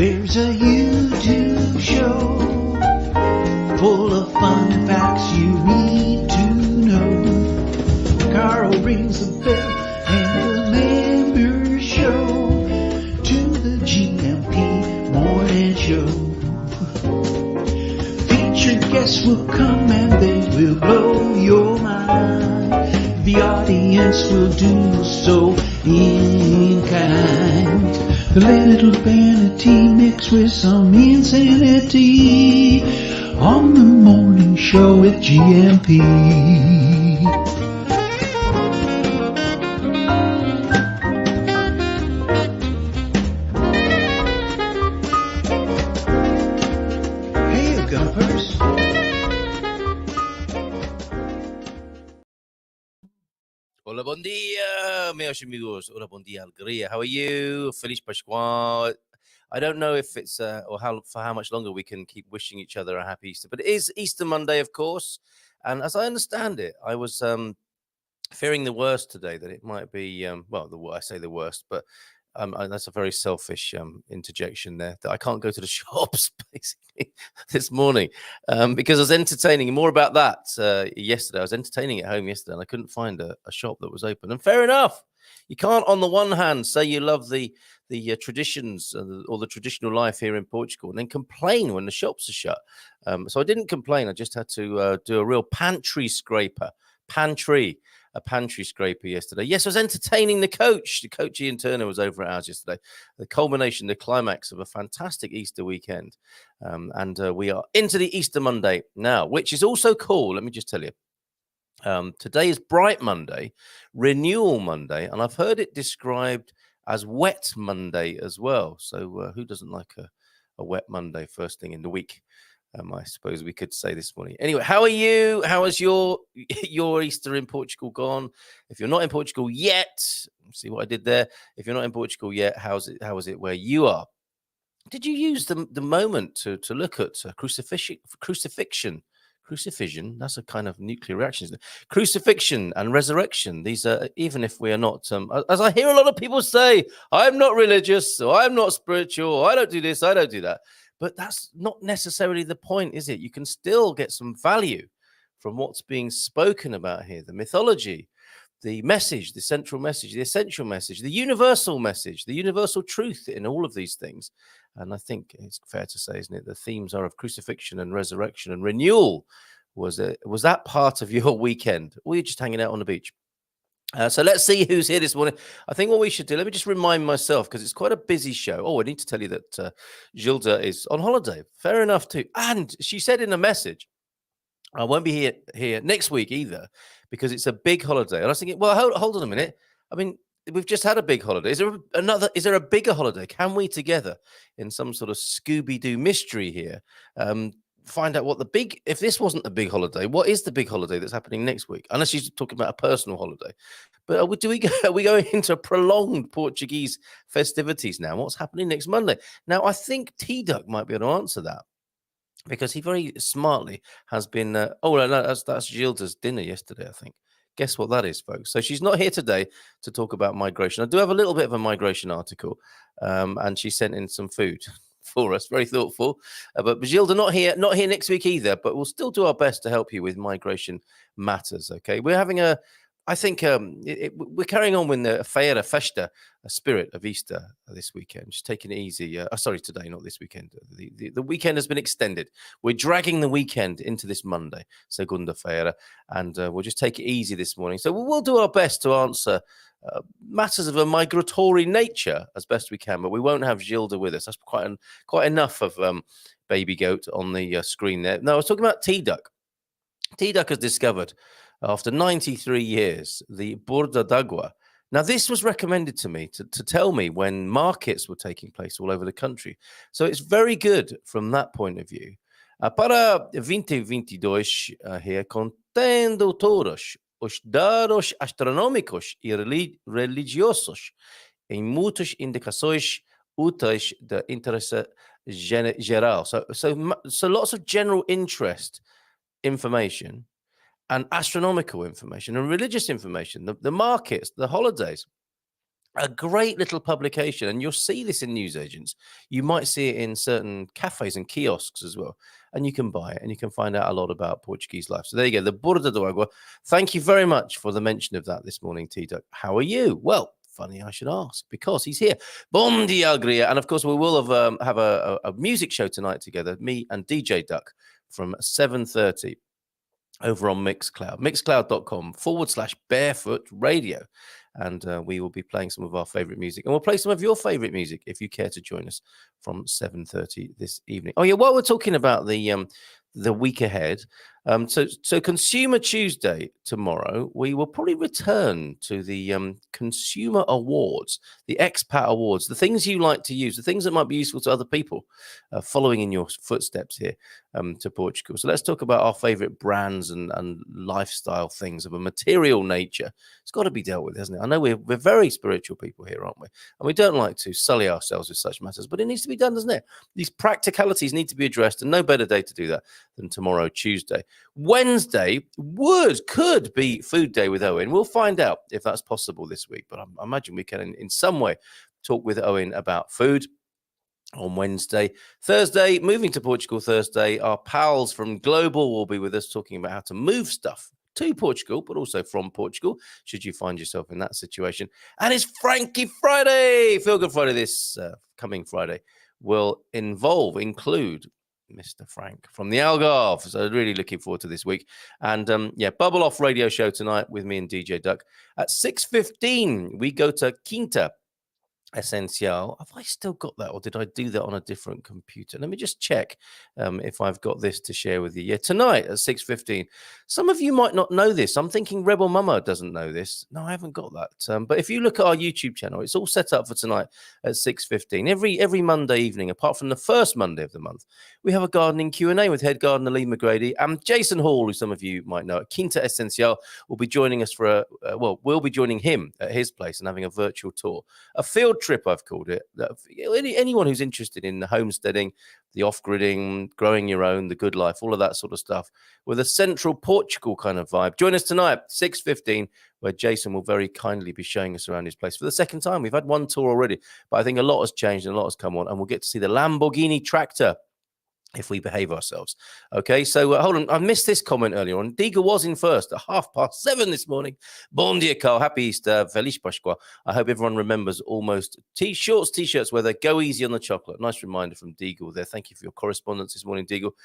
There's a YouTube show full of fun facts you need to know. Carl rings the bell and the members show to the GMP morning show. Featured guests will come and they will blow your mind. The audience will do so in kind. A little vanity mixed with some insanity on the morning show with GMP. Hey, Gumpers. Hola, bon dia, meus amigos. Hola, bon dia, alegria. How are you? Feliz Pascual. I don't know if it's or for how much longer we can keep wishing each other a happy Easter, but it is Easter Monday, of course. And as I understand it, I was fearing the worst today, that it might be I say the worst, but that's a very selfish interjection there, that I can't go to the shops basically this morning because I was entertaining. More about that yesterday. I was entertaining at home yesterday and I couldn't find a shop that was open. And fair enough. You can't, on the one hand, say you love the traditions or the traditional life here in Portugal and then complain when the shops are shut. So I didn't complain. I just had to do a real pantry scraper yesterday. Yes, I was entertaining the coach. The coach Ian Turner was over at ours yesterday. The culmination, the climax of a fantastic Easter weekend. And we are into the Easter Monday now, which is also cool. Let me just tell you. Today is Bright Monday, Renewal Monday, and I've heard it described as Wet Monday as well. So who doesn't like a wet Monday first thing in the week? I suppose we could say this morning. Anyway, how are you? How has your Easter in Portugal gone? If you're not in Portugal yet, see what I did there. If you're not in Portugal yet, how is it where you are? Did you use the moment to look at crucifixion? Crucifixion, that's a kind of nuclear reaction, isn't it? Crucifixion and resurrection. These are, even if we are not, as I hear a lot of people say, I'm not religious, or I'm not spiritual, or I don't do this, I don't do that. But that's not necessarily the point, is it? You can still get some value from what's being spoken about here. The mythology, the message, the central message, the essential message, the universal truth in all of these things. And I think it's fair to say, isn't it, the themes are of crucifixion and resurrection and renewal. Was that part of your weekend? Or you're just hanging out on the beach? So let's see who's here this morning. I think what we should do, let me just remind myself, because it's quite a busy show. Oh, I need to tell you that Gilda is on holiday. Fair enough too. And she said in a message, I won't be here next week either, because it's a big holiday. And I was thinking, well, hold on a minute. I mean, we've just had a big holiday. Is there a bigger holiday? Can we together, in some sort of Scooby-Doo mystery here, find out if this wasn't the big holiday, what is the big holiday that's happening next week? Unless she's talking about a personal holiday. But are we going into prolonged Portuguese festivities now? What's happening next Monday? Now, I think T-Duck might be able to answer that, because he very smartly has been, that's Gilda's dinner yesterday, I think. Guess what that is, folks? So she's not here today to talk about migration. I do have a little bit of a migration article, and she sent in some food for us, very thoughtful. But Gilda not here next week either, but we'll still do our best to help you with migration matters, okay? We're having we're carrying on with the Feira Festa spirit of Easter this weekend, just taking it easy. Today, not this weekend. The weekend has been extended. We're dragging the weekend into this Monday, Segunda-feira, and we'll just take it easy this morning. So we'll do our best to answer matters of a migratory nature as best we can, but we won't have Gilda with us. That's quite enough of baby goat on the screen there. No, I was talking about T-Duck. T-Duck has discovered, after 93 years, the Borda d'Água. Now, this was recommended to me to tell me when markets were taking place all over the country. So it's very good from that point of view. Para 2022, here, contendo todos os dados astronómicos e religiosos em muitas indicações úteis de interesse geral. So lots of general interest information and astronomical information and religious information, the markets, the holidays. A great little publication, and you'll see this in newsagents. You might see it in certain cafes and kiosks as well, and you can buy it and you can find out a lot about Portuguese life. So there you go, the Borda do Agua. Thank you very much for the mention of that this morning, T-Duck. How are you? Well, funny I should ask, because he's here. Bon dia, Agria. And of course, we will have a music show tonight together, me and DJ Duck, from 7:30 over on Mixcloud, mixcloud.com/barefoot radio. And we will be playing some of our favorite music, and we'll play some of your favorite music if you care to join us from 7:30 this evening. Oh yeah, while we're talking about the week ahead, so Consumer Tuesday tomorrow, we will probably return to the Consumer Awards, the Expat Awards, the things you like to use, the things that might be useful to other people, following in your footsteps here to Portugal. So let's talk about our favorite brands and lifestyle things of a material nature. It's got to be dealt with, hasn't it? I know we're very spiritual people here, aren't we? And we don't like to sully ourselves with such matters, but it needs to be done, doesn't it? These practicalities need to be addressed, and no better day to do that than tomorrow, Tuesday. Wednesday could be food day with Owen. We'll find out if that's possible this week, but I imagine we can in some way talk with Owen about food on Wednesday. Thursday, moving to Portugal Thursday, our pals from Global will be with us talking about how to move stuff to Portugal, but also from Portugal, should you find yourself in that situation. And it's Frankie Friday. Feel Good Friday this coming Friday will include Mr. Frank from the Algarve. So really looking forward to this week. And Bubble Off radio show tonight with me and DJ Duck. At 6:15, we go to Quinta Essential. Have I still got that, or did I do that on a different computer? Let me just check if I've got this to share with you. Yeah, tonight at 6:15. Some of you might not know this. I'm thinking Rebel Mama doesn't know this. No, I haven't got that. But if you look at our YouTube channel, it's all set up for tonight at 6:15. Every Monday evening, apart from the first Monday of the month, we have a gardening Q&A with head gardener Lee McGrady and Jason Hall, who some of you might know at Quinta Essential, will be joining us for we'll be joining him at his place and having a virtual tour, a field trip, I've called it. Anyone who's interested in the homesteading, the off-gridding, growing your own, the good life, all of that sort of stuff, with a central Portugal kind of vibe. Join us tonight, 6:15, where Jason will very kindly be showing us around his place for the second time. We've had one tour already, but I think a lot has changed and a lot has come on, and we'll get to see the Lamborghini tractor if we behave ourselves. Okay, so hold on. I missed this comment earlier on. Diga was in first at 7:30 this morning. Bon dia, Carl. Happy Easter. Feliz Pascua. I hope everyone remembers almost t-shirts where they go easy on the chocolate. Nice reminder from Deagle there. Thank you for your correspondence this morning, Deagle.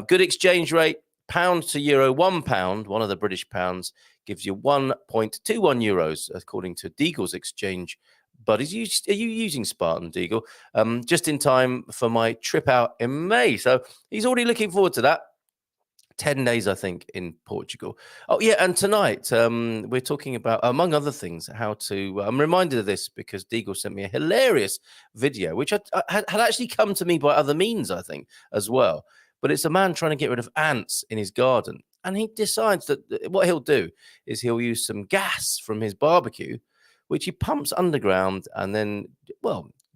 Good exchange rate. Pound to euro, £1, one of the British pounds, gives you 1.21 euros, according to Deagle's exchange. But are you using Spartan, Deagle? Just in time for my trip out in May. So he's already looking forward to that. 10 days, I think, in Portugal. Oh, yeah, and tonight we're talking about, among other things, how to... I'm reminded of this because Deagle sent me a hilarious video, which had actually come to me by other means, I think, as well. But it's a man trying to get rid of ants in his garden. And he decides that what he'll do is he'll use some gas from his barbecue, which he pumps underground and then,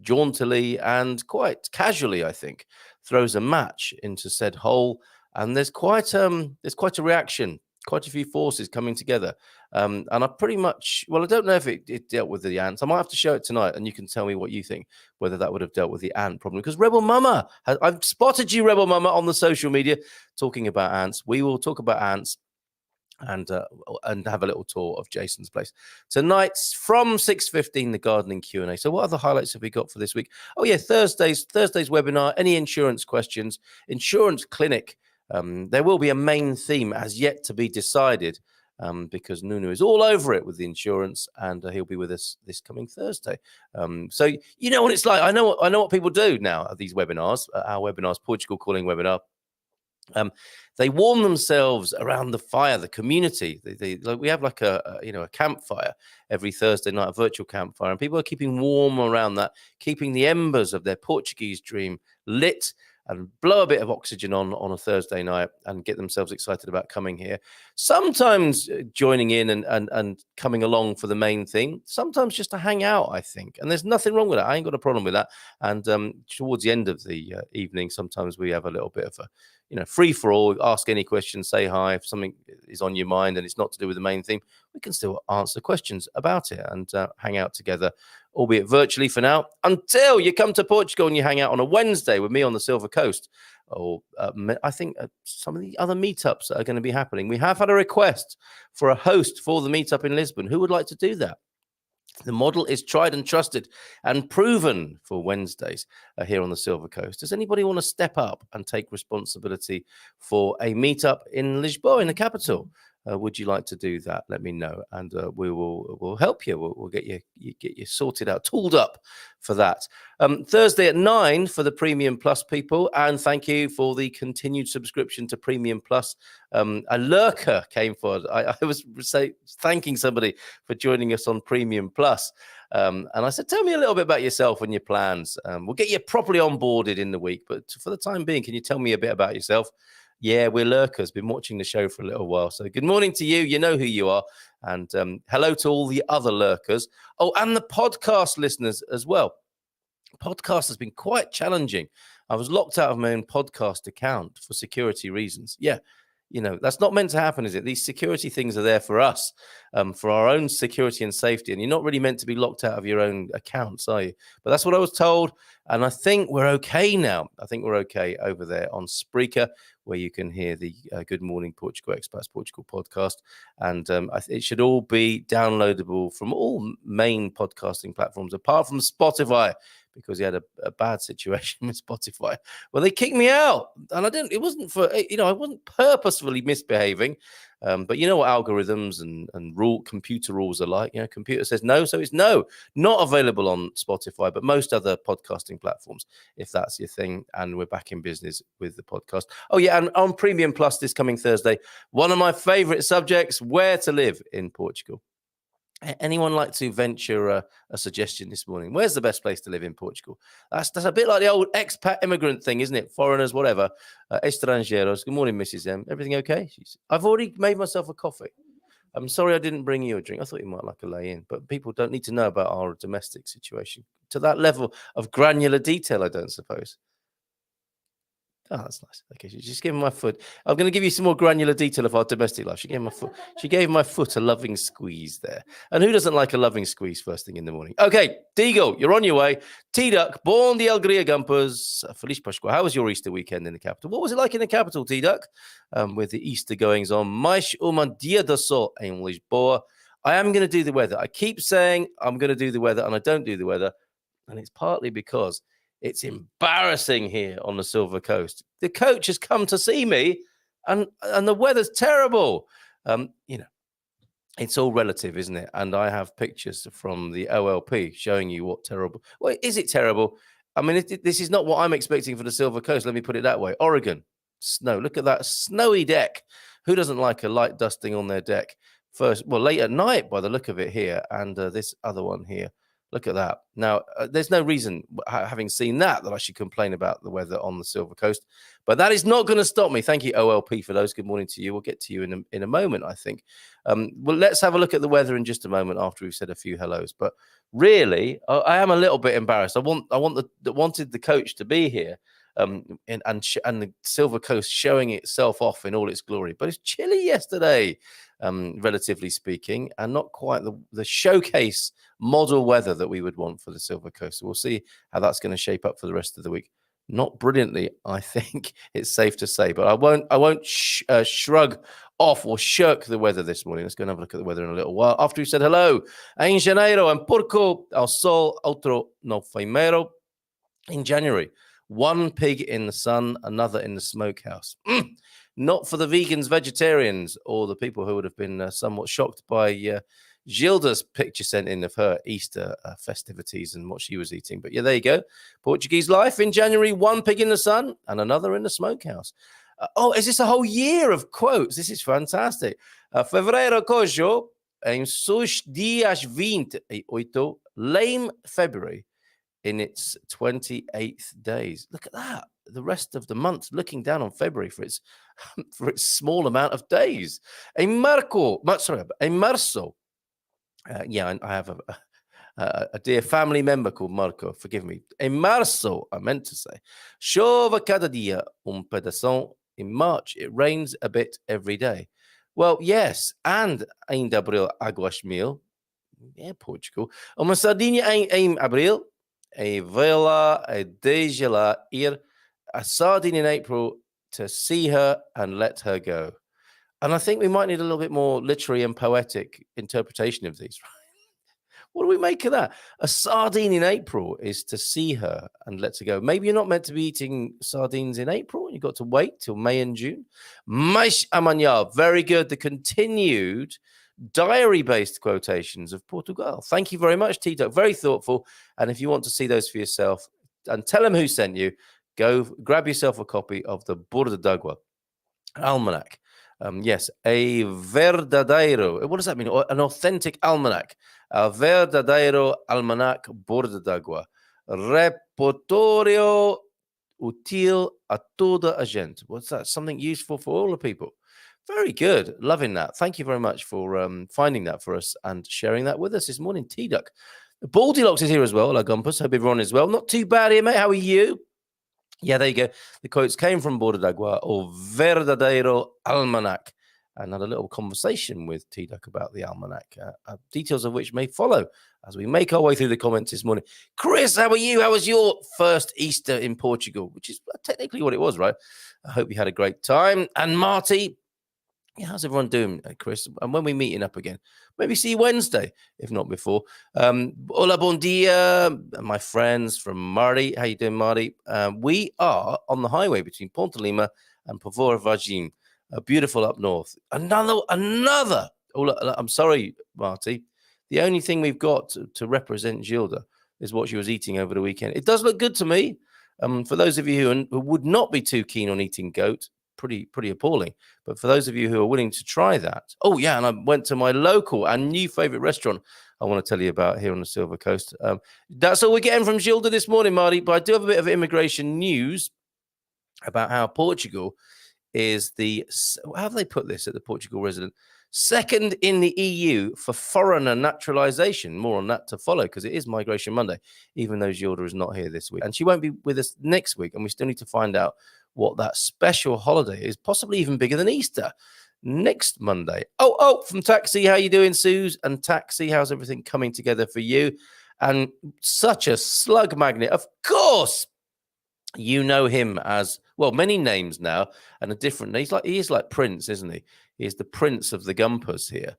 jauntily and quite casually, I think, throws a match into said hole. And there's quite a reaction, quite a few forces coming together. And I pretty much, I don't know if it dealt with the ants. I might have to show it tonight, and you can tell me what you think, whether that would have dealt with the ant problem. Because Rebel Mama, I've spotted you, Rebel Mama, on the social media talking about ants. We will talk about ants and have a little tour of Jason's place tonight from 6:15, the gardening Q&A. So what other highlights have we got for this week? Oh yeah, Thursday's webinar, any insurance questions, insurance clinic. There will be a main theme as yet to be decided, because Nuno is all over it with the insurance, and he'll be with us this coming Thursday. So you know what it's like. I know what people do now at these webinars, our webinars, Portugal Calling webinar. They warm themselves around the fire, the community. We have like a campfire every Thursday night, a virtual campfire, and people are keeping warm around that, keeping the embers of their Portuguese dream lit, and blow a bit of oxygen on a Thursday night and get themselves excited about coming here. Sometimes joining in and coming along for the main thing. Sometimes just to hang out, I think. And there's nothing wrong with that. I ain't got a problem with that. And towards the end of the evening, sometimes we have a little bit of free for all. Ask any questions, say hi. If something is on your mind and it's not to do with the main theme, we can still answer questions about it and hang out together, albeit virtually for now, until you come to Portugal and you hang out on a Wednesday with me on the Silver Coast. Or I think some of the other meetups that are going to be happening. We have had a request for a host for the meetup in Lisbon. Who would like to do that? The model is tried and trusted and proven for Wednesdays here on the Silver Coast. Does anybody want to step up and take responsibility for a meetup in Lisboa, in the capital? Would you like to do that? Let me know, and we'll help you. We'll get you sorted out, tooled up for that. Thursday at 9 for the Premium Plus people, and thank you for the continued subscription to Premium Plus. A lurker came forward. I was thanking somebody for joining us on Premium Plus, and I said, tell me a little bit about yourself and your plans. We'll get you properly onboarded in the week, but for the time being, can you tell me a bit about yourself? Yeah, we're lurkers. Been watching the show for a little while. So good morning to you. You know who you are. And hello to all the other lurkers. Oh, and the podcast listeners as well. Podcast has been quite challenging. I was locked out of my own podcast account for security reasons. Yeah, that's not meant to happen, is it? These security things are there for us, for our own security and safety. And you're not really meant to be locked out of your own accounts, are you? But that's what I was told. And I think we're okay now. I think we're okay over there on Spreaker, where you can hear the Good Morning Portugal, Expats Portugal podcast. And it should all be downloadable from all main podcasting platforms, apart from Spotify, because he had a bad situation with Spotify. Well, they kicked me out, and it wasn't for, I wasn't purposefully misbehaving. But you know what algorithms and computer rules are like. Computer says no, so it's no. Not available on Spotify, but most other podcasting platforms, if that's your thing. And we're back in business with the podcast. Oh, yeah, and on Premium Plus this coming Thursday, one of my favorite subjects, where to live in Portugal. Anyone like to venture a suggestion this morning? Where's the best place to live in Portugal? That's a bit like the old expat immigrant thing, isn't it? Foreigners, whatever. Estrangeiros. Good morning, Mrs. M. Everything okay? I've already made myself a coffee. I'm sorry I didn't bring you a drink. I thought you might like a lay-in. But people don't need to know about our domestic situation to that level of granular detail, I don't suppose. Oh, that's nice. Okay, she's just giving my foot. I'm going to give you some more granular detail of our domestic life. She gave my foot a loving squeeze there. And who doesn't like a loving squeeze first thing in the morning? Okay, Deagle, you're on your way. T-Duck, Bon de Alegria Gumpers, Feliz Pascua. How was your Easter weekend in the capital? What was it like in the capital, T-Duck? With the Easter goings on. Mais uma dia de sol em Lisboa. I am going to do the weather. I keep saying I'm going to do the weather, and I don't do the weather. And it's partly because it's embarrassing here on the Silver Coast. The coach has come to see me, and the weather's terrible. It's all relative, isn't it? And I have pictures from the OLP showing you what terrible. Well, is it terrible? I mean, this is not what I'm expecting for the Silver Coast. Let me put it that way. Oregon, snow. Look at that snowy deck. Who doesn't like a light dusting on their deck? Late at night by the look of it here, and this other one here. Look at that. Now, there's no reason, having seen that I should complain about the weather on the Silver Coast. But that is not going to stop me. Thank you, OLP, for those. Good morning to you. We'll get to you in a moment, I think. Well, let's have a look at the weather in just a moment after we've said a few hellos. But really, I am a little bit embarrassed. I wanted the coach to be here. And the Silver Coast showing itself off in all its glory. But it's chilly yesterday, relatively speaking, and not quite the showcase model weather that we would want for the Silver Coast. So we'll see how that's going to shape up for the rest of the week. Not brilliantly, I think it's safe to say, but I won't shrug off or shirk the weather this morning. Let's go and have a look at the weather in a little while. After we said hello, em janeiro, en Porco, ao sol, outro no feimero. In January, one pig in the sun, another in the smokehouse. Not for the vegans, vegetarians, or the people who would have been somewhat shocked by Gilda's picture sent in of her Easter festivities and what she was eating. But yeah, there you go. Portuguese life in January, one pig in the sun and another in the smokehouse. Is this a whole year of quotes? This is fantastic. Fevereiro cojo em seus dias 28, lame February in its 28th days. Look at that. The rest of the month looking down on February for its small amount of days. Em março. I have a dear family member called Marco. Forgive me. Em março, I meant to say. Chova cada dia pedação In March, it rains a bit every day. Well, yes, and ainda abril águas mil. Yeah, Portugal. Uma sardinha em abril, a vela, a deja lá ir, a sardine in April to see her and let her go. And I think we might need a little bit more literary and poetic interpretation of these. What do we make of that? A sardine in April is to see her and let her go. Maybe you're not meant to be eating sardines in April. You've got to wait till May and June. Mais amanhã. Very good. The continued diary-based quotations of Portugal. Thank you very much, T-Duck. Very thoughtful. And if you want to see those for yourself and tell them who sent you, go grab yourself a copy of the Borda d'Água Almanac. Yes, a verdadeiro. What does that mean? An authentic almanac. A verdadeiro almanac Borda d'Água. Repertório útil a toda a gente. What's that? Something useful for all the people. Very good. Loving that. Thank you very much for finding that for us and sharing that with us this morning, T-Duck. Baldylocks is here as well. La Gumpus. Hope everyone is well. Not too bad here, mate. How are you? Yeah, there you go. The quotes came from Borda d'Água or Verdadeiro Almanac, and had a little conversation with T-Duck about the almanac, details of which may follow as we make our way through the comments this morning. Chris, how are you? How was your first Easter in Portugal? Which is technically what it was, right? I hope you had a great time. And Marty, yeah, how's everyone doing, Chris? And when we meeting up again? Maybe see you Wednesday, if not before. Hola, bon dia, my friends from Marty. How you doing, Marty? We are on the highway between Ponte Lima and Pavora Vargem. Beautiful up north. Another. I'm sorry, Marty. The only thing we've got to represent Gilda is what she was eating over the weekend. It does look good to me. For those of you who would not be too keen on eating goat, pretty appalling. But for those of you who are willing to try that, oh yeah, and I went to my local and new favorite restaurant I want to tell you about here on the Silver Coast. That's all we're getting from Gilda this morning, Marty. But I do have a bit of immigration news about how Portugal is how have they put this at the Portugal resident? Second in the EU for foreigner naturalization. More on that to follow because it is Migration Monday, even though Gilda is not here this week. And she won't be with us next week. And we still need to find out what that special holiday is, possibly even bigger than Easter, next Monday. Oh, from Taxi, how you doing, Suze? And Taxi, how's everything coming together for you? And such a slug magnet. Of course, you know him as, well, many names now, and a different, he is like Prince, isn't he? He is the Prince of the Gumpers here.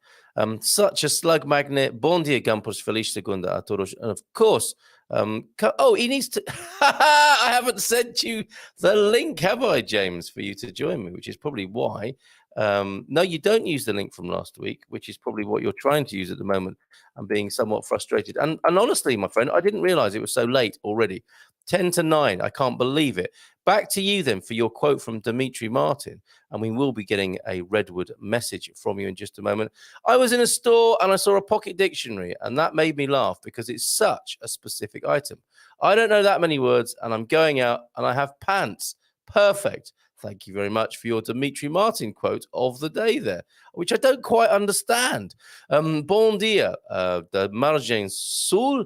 Such a slug magnet. Bom dia, Gumpers. Feliz segunda a todos. And of course, he needs to. I haven't sent you the link, have I, James, for you to join me, which is probably why. No, you don't use the link from last week, which is probably what you're trying to use at the moment. I'm being somewhat frustrated. And honestly, my friend, I didn't realize it was so late already. 10 to 9. I can't believe it. Back to you then for your quote from Dimitri Martin. And we will be getting a Redwood message from you in just a moment. I was in a store and I saw a pocket dictionary, and that made me laugh because it's such a specific item. I don't know that many words, and I'm going out and I have pants. Perfect. Thank you very much for your Dimitri Martin quote of the day there, which I don't quite understand. Bom dia, the margem sul.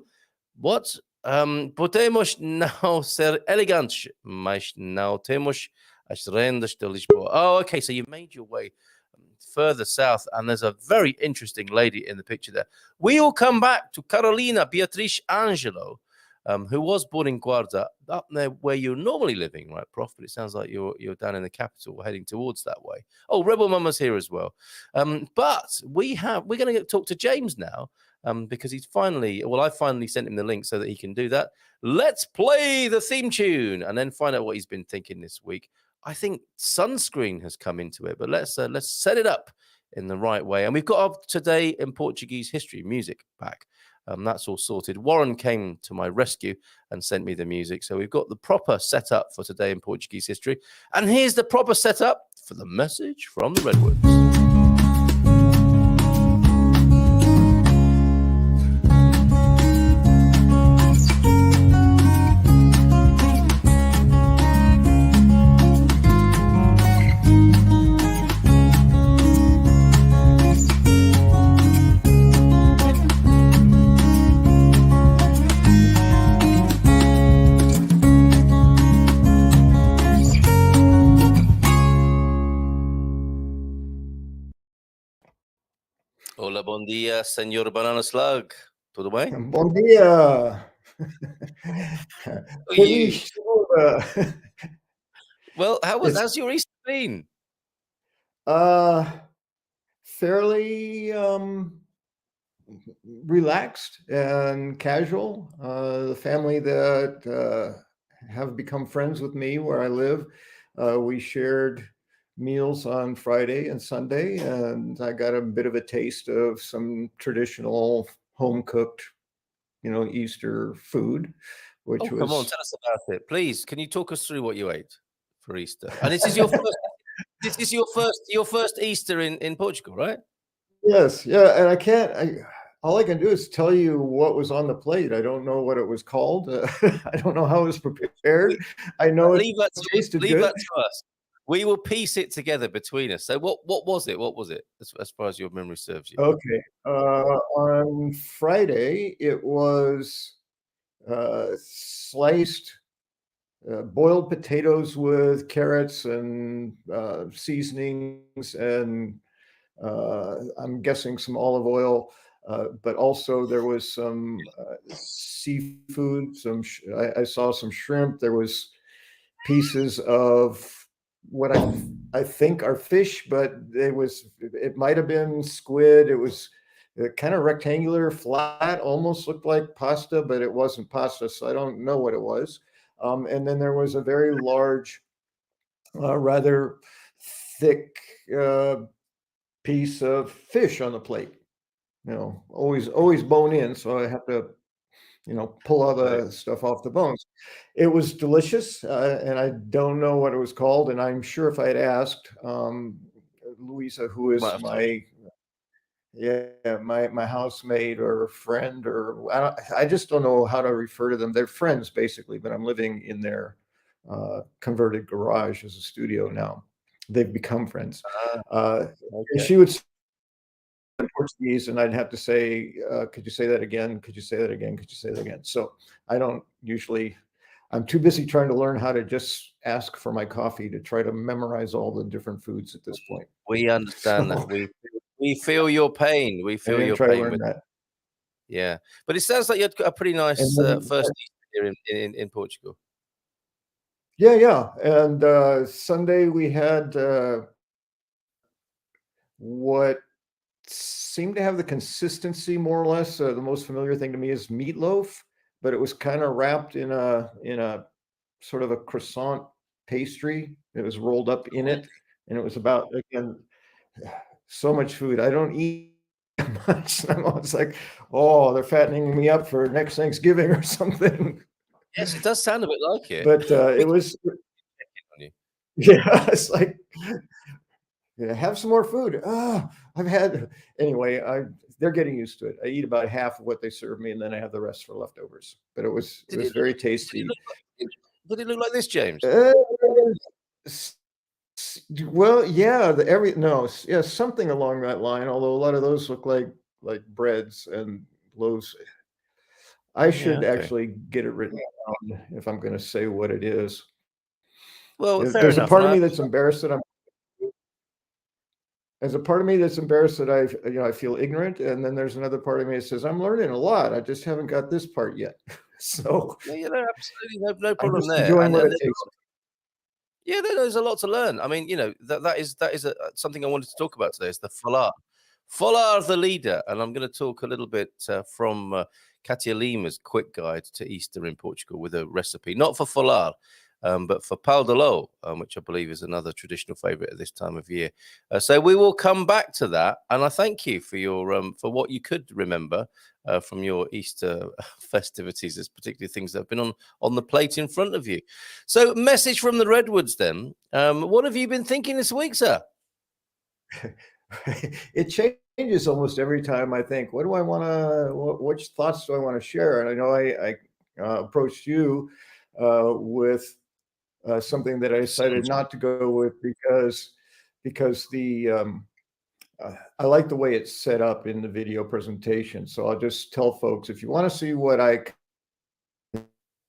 What? Podemos não ser elegantes, mas não temos as rendas de Lisboa. Oh, okay, so you've made your way further south, and there's a very interesting lady in the picture there. We will come back to Carolina Beatriz Angelo, who was born in Guarda, up there where you're normally living, right, Prof? But it sounds like you're down in the capital, heading towards that way. Oh, Rebel Mama's here as well. But we're going to talk to James now. Because I finally sent him the link so that he can do that. Let's play the theme tune and then find out what he's been thinking this week. I think sunscreen has come into it, but let's set it up in the right way. And we've got up today in Portuguese history music back. That's all sorted. Warren came to my rescue and sent me the music. So we've got the proper setup for today in Portuguese history. And here's the proper setup for the message from the Redwoods. Hola, bom dia, senor Banana Slug. Tudo bem? Bom dia! Are you? Feliz segunda! Well, It's how's your Easter been? uh fairly relaxed and casual. The family that have become friends with me where I live, we shared meals on Friday and Sunday, and I got a bit of a taste of some traditional home cooked, Easter food, Oh, which come on, was tell us about it, please. Can you talk us through what you ate for Easter? And this is your first. This is your first Easter in Portugal, right? Yes, yeah, and all I can do is tell you what was on the plate. I don't know what it was called. I don't know how it was We prepared. I know it leave that to us. tasted Leave good. that to us. We will piece it together between us. So, what was it? What was it? As far as your memory serves you. Okay, on Friday, it was sliced boiled potatoes with carrots and seasonings and I'm guessing some olive oil, but also there was some seafood. I saw some shrimp. There was pieces of what I think are fish, but it might have been squid. It was kind of rectangular, flat, almost looked like pasta, but it wasn't pasta, so I don't know what it was. And then there was a very large, rather thick piece of fish on the plate. Always bone in, so I have to, pull all Got it. the stuff off the bones. It was delicious, and I don't know what it was called. And I'm sure if I had asked Louisa, who You might is have told. my housemate or friend, or I just don't know how to refer to them. They're friends basically, but I'm living in their converted garage as a studio now. They've become friends. Ah, And okay. she would in Portuguese, and I'd have to say, "Could you say that again? Could you say that again? Could you say that again?" So I don't usually. I'm too busy trying to learn how to just ask for my coffee to try to memorize all the different foods at this point. We understand that. So We feel your pain. We I'm feel going to your try to pain learn with that. yeah. But it sounds like you had got a pretty And nice then, first Easter here in Portugal. yeah, yeah. And Sunday we had what seemed to have the consistency more or less. The most familiar thing to me is meatloaf, but it was kind of wrapped in a sort of a croissant pastry. It was rolled up in it, and it was about, again, so much food. I don't eat much. I'm always like, oh, they're fattening me up for next Thanksgiving or something. Yes, it does sound a bit like it. But We it can was, check in on you. yeah, it's like, yeah, have some more food. I've had anyway. They're getting used to it. I eat about half of what they serve me, and then I have the rest for leftovers. But it Did was it look very did it tasty. look like did it look like this, James? Uh, s- well, yeah, yeah, something along that line. Although a lot of those look like breads and loaves. I Yeah, should okay. actually get it written down if I'm going to say what it is. Well, fair There's a enough. part And of I me that's embarrassed that I'm. There's a part of me that's embarrassed that I feel ignorant, and then there's another part of me that says I'm learning a lot. I just haven't got this part yet. So no, you know, absolutely no I'm problem just there. enjoying And what and it there's takes. yeah, there's a lot to learn. I mean, you know, that is something I wanted to talk about today. Is the falar. Falar the leader, and I'm going to talk a little bit from Katia Lima's quick guide to Easter in Portugal with a recipe, not for falar, but for pão de ló, which I believe is another traditional favorite at this time of year. So we will come back to that, and I thank you for your for what you could remember from your Easter festivities, as particularly things that have been on the plate in front of you. So, message from the Redwoods then. What have you been thinking this week, sir? It changes almost every time I think, what do I want to, which thoughts do I want to share? And I know I approached you with something that I decided Sunshine. not to go with because I like the way it's set up in the video presentation. So I'll just tell folks, if you want to see what I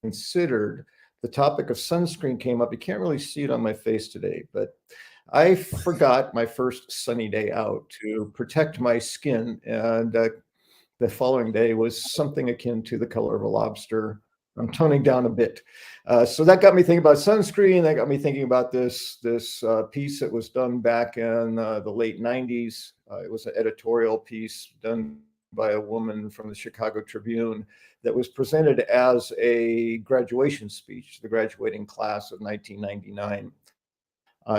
considered, the topic of sunscreen came up. You can't really see it on my face today, but I forgot my first sunny day out to protect my skin, and the following day was something akin to the color of a lobster. I'm toning down a bit. So that got me thinking about sunscreen. That got me thinking about this piece that was done back in the late 90s. It was an editorial piece done by a woman from the Chicago Tribune that was presented as a graduation speech to the graduating class of 1999.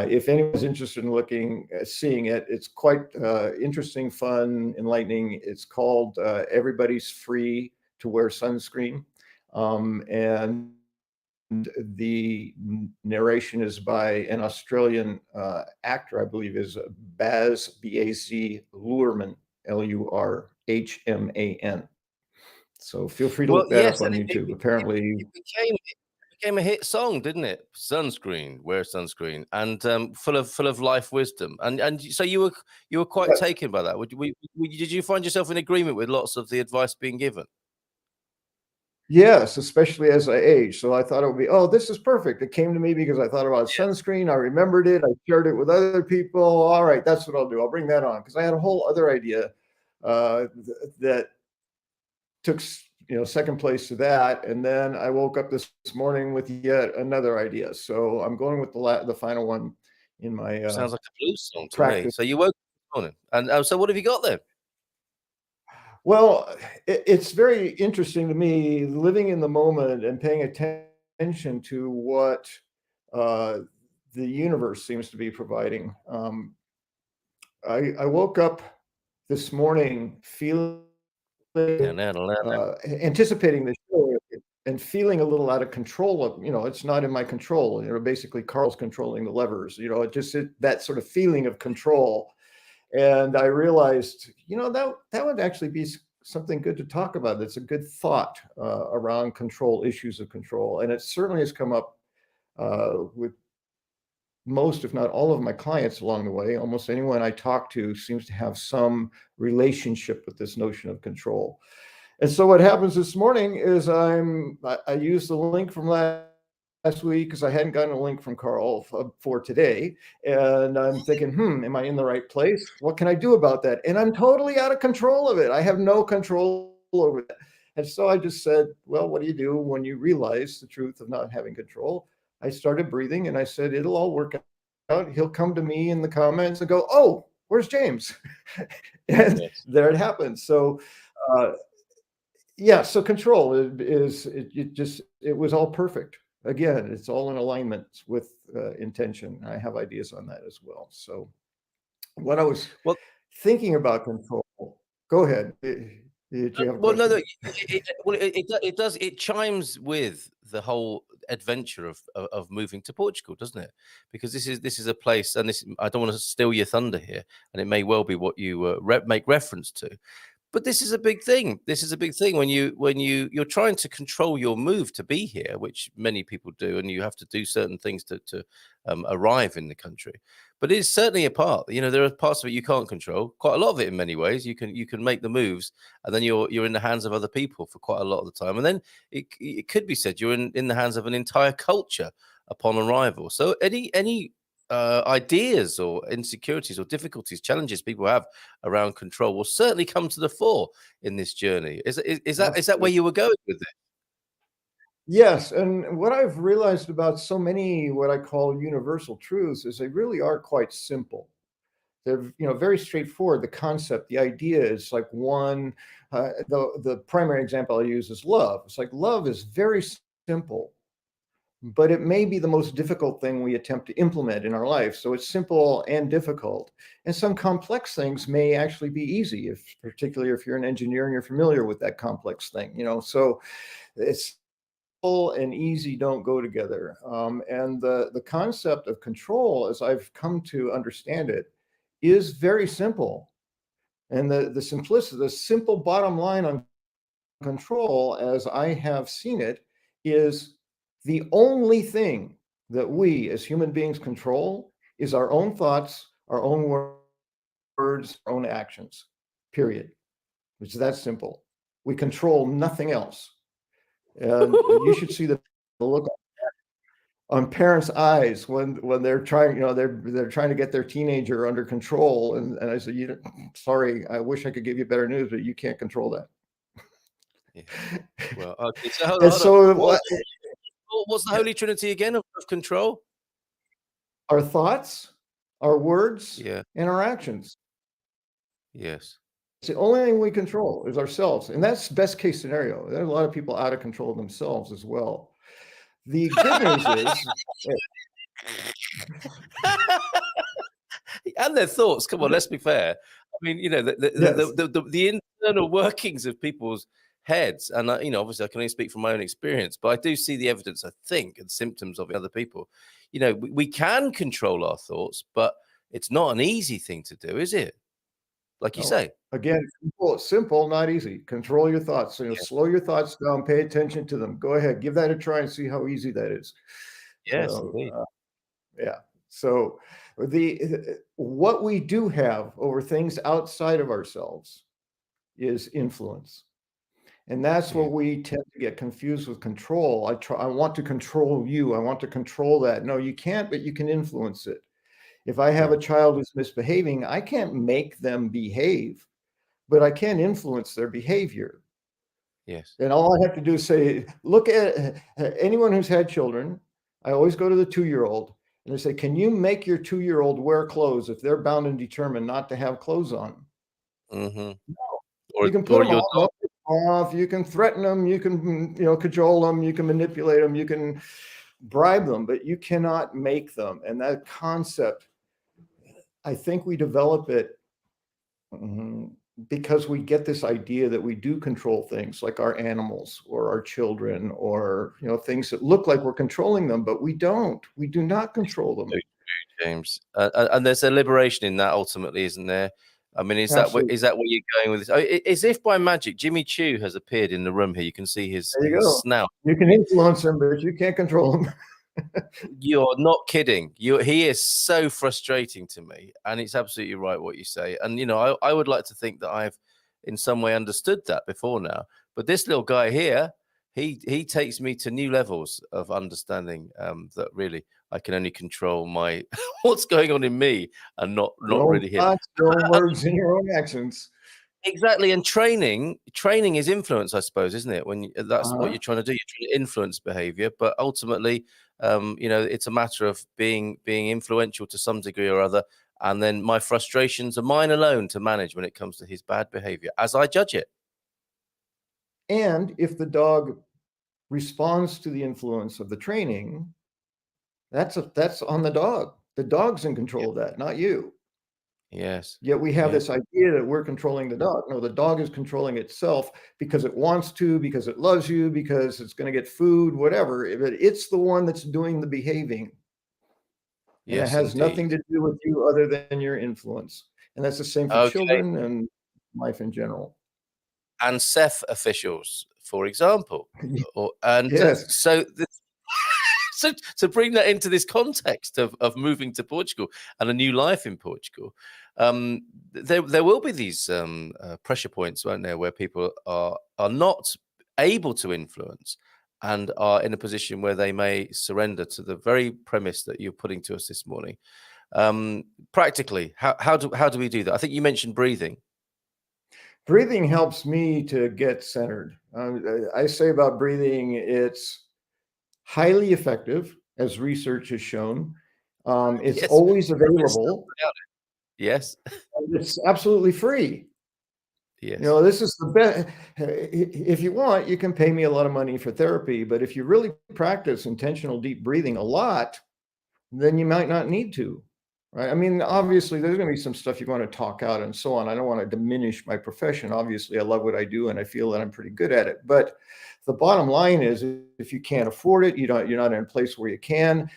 If anyone's interested in seeing it, it's quite interesting, fun, enlightening. It's called Everybody's Free to Wear Sunscreen. And the narration is by an Australian actor, I believe is Baz, B-A-Z, Luhrmann, L-U-R-H-M-A-N. So feel free to Well, look that up yes, on and YouTube. Apparently, it became a hit song, didn't it? Sunscreen, wear sunscreen, and full of life wisdom. And so you were quite yes. taken by that. Did you find yourself in agreement with lots of the advice being given? Yes, especially as I age. So I thought it would be, oh, this is perfect. It came to me because I thought about sunscreen. I remembered it. I shared it with other people. All right, that's what I'll do. I'll bring that on because I had a whole other idea that took second place to that. And then I woke up this morning with yet another idea. So I'm going with the final one in my Sounds like a blues song to me. practice. So you woke up this morning, and so what have you got then? Well, it's very interesting to me living in the moment and paying attention to what uh, the universe seems to be providing. I woke up this morning feeling, anticipating the show and feeling a little out of control of, it's not in my control. Basically Carl's controlling the levers, that sort of feeling of control. And I realized, that would actually be something good to talk about. That's a good thought around control, issues of control. And it certainly has come up with most, if not all of my clients along the way. Almost anyone I talk to seems to have some relationship with this notion of control. And so what happens this morning is I use the link from last week because I hadn't gotten a link from Carl for today. And I'm thinking, am I in the right place? What can I do about that? And I'm totally out of control of it. I have no control over that. And so I just said, well, what do you do when you realize the truth of not having control? I started breathing and I said, it'll all work out. He'll come to me in the comments and go, oh, where's James? And there it happens. So, so control it was all perfect. Again, it's all in alignment with intention. I have ideas on that as well. So when I was thinking about control, go ahead. Did you have a question? It does. It chimes with the whole adventure of moving to Portugal, doesn't it? Because this is a place, and I don't want to steal your thunder here, and it may well be what you make reference to. But this is a big thing. This is a big thing when you're trying to control your move to be here, which many people do, and you have to do certain things to arrive in the country. But it's certainly a part. There are parts of it you can't control. Quite a lot of it, in many ways, you can make the moves, and then you're in the hands of other people for quite a lot of the time. And then it could be said you're in the hands of an entire culture upon arrival. So any ideas or insecurities or difficulties, challenges people have around control will certainly come to the fore in this journey. Is that where you were going with it? Yes, and what I've realized about so many what I call universal truths is they really are quite simple. They're very straightforward. The concept, the idea is like one. The primary example I use is love. It's like love is very simple, but it may be the most difficult thing we attempt to implement in our life. So it's simple and difficult. And some complex things may actually be easy, particularly if you're an engineer and you're familiar with that complex thing. So it's simple and easy don't go together. And the concept of control, as I've come to understand it, is very simple. And the simplicity, the simple bottom line on control, as I have seen it, is the only thing that we as human beings control is our own thoughts, our own words, our own actions, period. It's that simple. We control nothing else. And you should see the look on parents' eyes when they're trying, they're trying to get their teenager under control. And I said, sorry, I wish I could give you better news, but you can't control that. Yeah. Well, okay. So hold And on. so What's the Holy Trinity again of control? our thoughts, our words, Yeah. and our actions. Yes. It's the only thing we control is ourselves. And that's best case scenario. There are a lot of people out of control themselves as well. The good news is, and their thoughts. Come on, let's be fair. I mean, yes, the internal workings of people's heads, and obviously, I can only speak from my own experience, but I do see the evidence, I think, and symptoms of other people. We can control our thoughts, but it's not an easy thing to do, is it? Like you say. Again, simple, not easy. Control your thoughts. Slow your thoughts down. Pay attention to them. Go ahead, give that a try and see how easy that is. Yes, So, indeed. yeah. So what we do have over things outside of ourselves is influence. And that's what we tend to get confused with control. I want to control you. I want to control that. No, you can't, but you can influence it. If I have a child who's misbehaving, I can't make them behave, but I can influence their behavior. Yes. And all I have to do is say, look at anyone who's had children. I always go to the 2-year-old and I say, can you make your 2-year-old wear clothes if they're bound and determined not to have clothes on? Mm-hmm. No. Or, You can put them your dog. off, you can threaten them, you can, cajole them, you can manipulate them, you can bribe them, but you cannot make them. And that concept, I think we develop it because we get this idea that we do control things like our animals or our children or things that look like we're controlling them, but we don't. We do not control them. James, and there's a liberation in that ultimately, isn't there? I mean, is that where you're going with this? As if by magic, Jimmy Chu has appeared in the room here. You can see his snout. You can influence him, but you can't control him. You're not kidding. He is so frustrating to me, and it's absolutely right what you say. And I would like to think that I've in some way understood that before now. But this little guy here, he takes me to new levels of understanding that really I can only control my what's going on in me and not really him. Thoughts, your own words and your own actions. Exactly, and training is influence, I suppose, isn't it? When that's what you're trying to do, you're trying to influence behavior, but ultimately, it's a matter of being influential to some degree or other, and then my frustrations are mine alone to manage when it comes to his bad behavior, as I judge it. And if the dog responds to the influence of the training, that's on the dog. The dog's in control of that, not you. Yes. Yet we have this idea that we're controlling the dog. No, the dog is controlling itself because it wants to, because it loves you, because it's going to get food, whatever. But it's the one that's doing the behaving. And it has nothing to do with you other than your influence. And that's the same for children and life in general. And SEF officials, for example. Yes. So to bring that into this context of moving to Portugal and a new life in Portugal, there will be these pressure points, won't there, where people are not able to influence and are in a position where they may surrender to the very premise that you're putting to us this morning. Practically, how do we do that? I think you mentioned breathing. Breathing helps me to get centered. I say about breathing, it's highly effective, as research has shown. It's always available. Yes. It's absolutely free. Yes. This is the best. If you want, you can pay me a lot of money for therapy, but if you really practice intentional deep breathing a lot, then you might not need to. Right? I mean, obviously, there's going to be some stuff you want to talk out and so on. I don't want to diminish my profession. Obviously, I love what I do and I feel that I'm pretty good at it. But the bottom line is, if you can't afford it, you're not in a place where you can.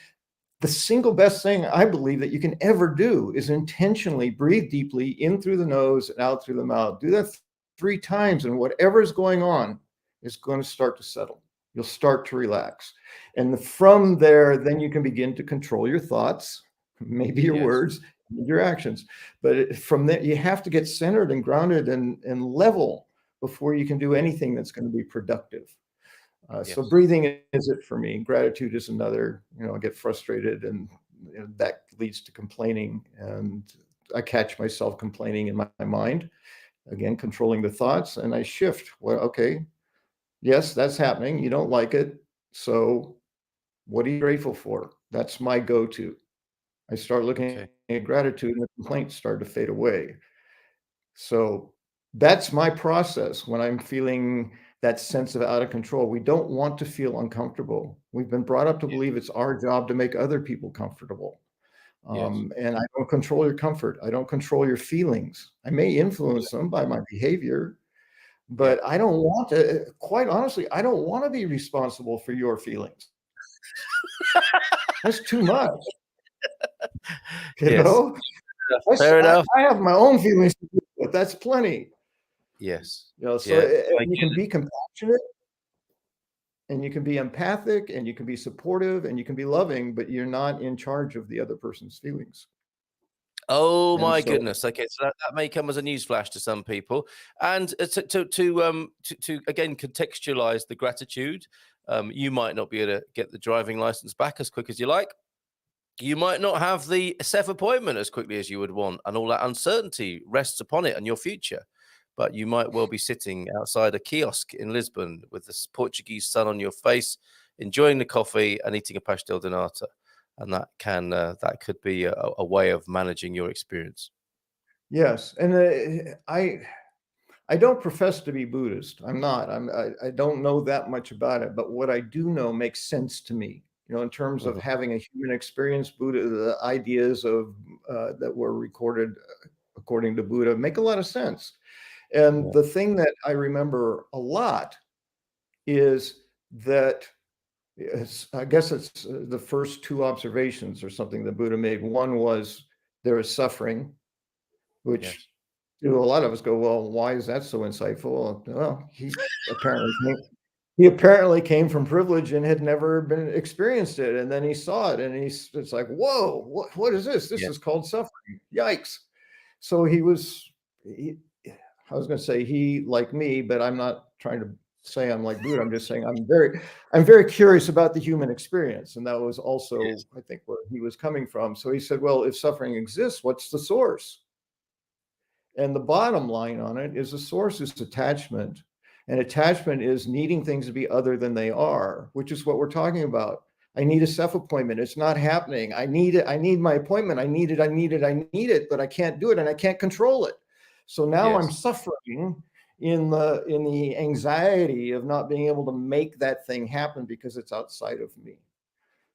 The single best thing I believe that you can ever do is intentionally breathe deeply in through the nose and out through the mouth. Do that 3 times, and whatever is going on is going to start to settle. You'll start to relax. And from there, then you can begin to control your thoughts, maybe your words, your actions. But from there, you have to get centered and grounded and level before you can do anything that's going to be productive. So breathing is it for me. Gratitude is another. I get frustrated, and that leads to complaining, and I catch myself complaining in my mind. Again, controlling the thoughts, and I shift. Well, okay, yes, that's happening. You don't like it. So what are you grateful for? That's my go-to. I start looking at gratitude, and the complaints start to fade away. So that's my process when I'm feeling that sense of out of control. We don't want to feel uncomfortable. We've been brought up to believe it's our job to make other people comfortable. And I don't control your comfort. I don't control your feelings. I may influence them by my behavior, but I don't want to, quite honestly, I don't want to be responsible for your feelings. That's too much. Fair enough. I have my own feelings, but that's plenty. Yes. So you can be compassionate, and you can be empathic, and you can be supportive, and you can be loving, but you're not in charge of the other person's feelings. Oh my goodness. Okay, so that may come as a newsflash to some people. And to again contextualize the gratitude, you might not be able to get the driving license back as quick as you like. You might not have the SEF appointment as quickly as you would want, and all that uncertainty rests upon it and your future. But you might well be sitting outside a kiosk in Lisbon with the Portuguese sun on your face, enjoying the coffee and eating a pastel de nata. And that could be a way of managing your experience. Yes, and I don't profess to be Buddhist. I'm not. I don't know that much about it, but what I do know makes sense to me. In terms of having a human experience, Buddha, the ideas of that were recorded according to Buddha make a lot of sense. And the thing that I remember a lot is that I guess it's the first two observations or something that Buddha made. One was there is suffering, which a lot of us go, well, why is that so insightful? Well, he apparently came from privilege and had never been experienced it, and then he saw it, and it's like, whoa, what is this? This is called suffering. Yikes! So I was going to say he like me, but I'm not trying to say I'm like Buddha. I'm just saying I'm very curious about the human experience, and that was also I think where he was coming from. So he said, well, if suffering exists, what's the source? And the bottom line on it is the source is attachment. And attachment is needing things to be other than they are, which is what we're talking about. I need a SEF appointment. It's not happening. I need it. I need my appointment. I need it, but I can't do it, and I can't control it. So now I'm suffering in the anxiety of not being able to make that thing happen because it's outside of me.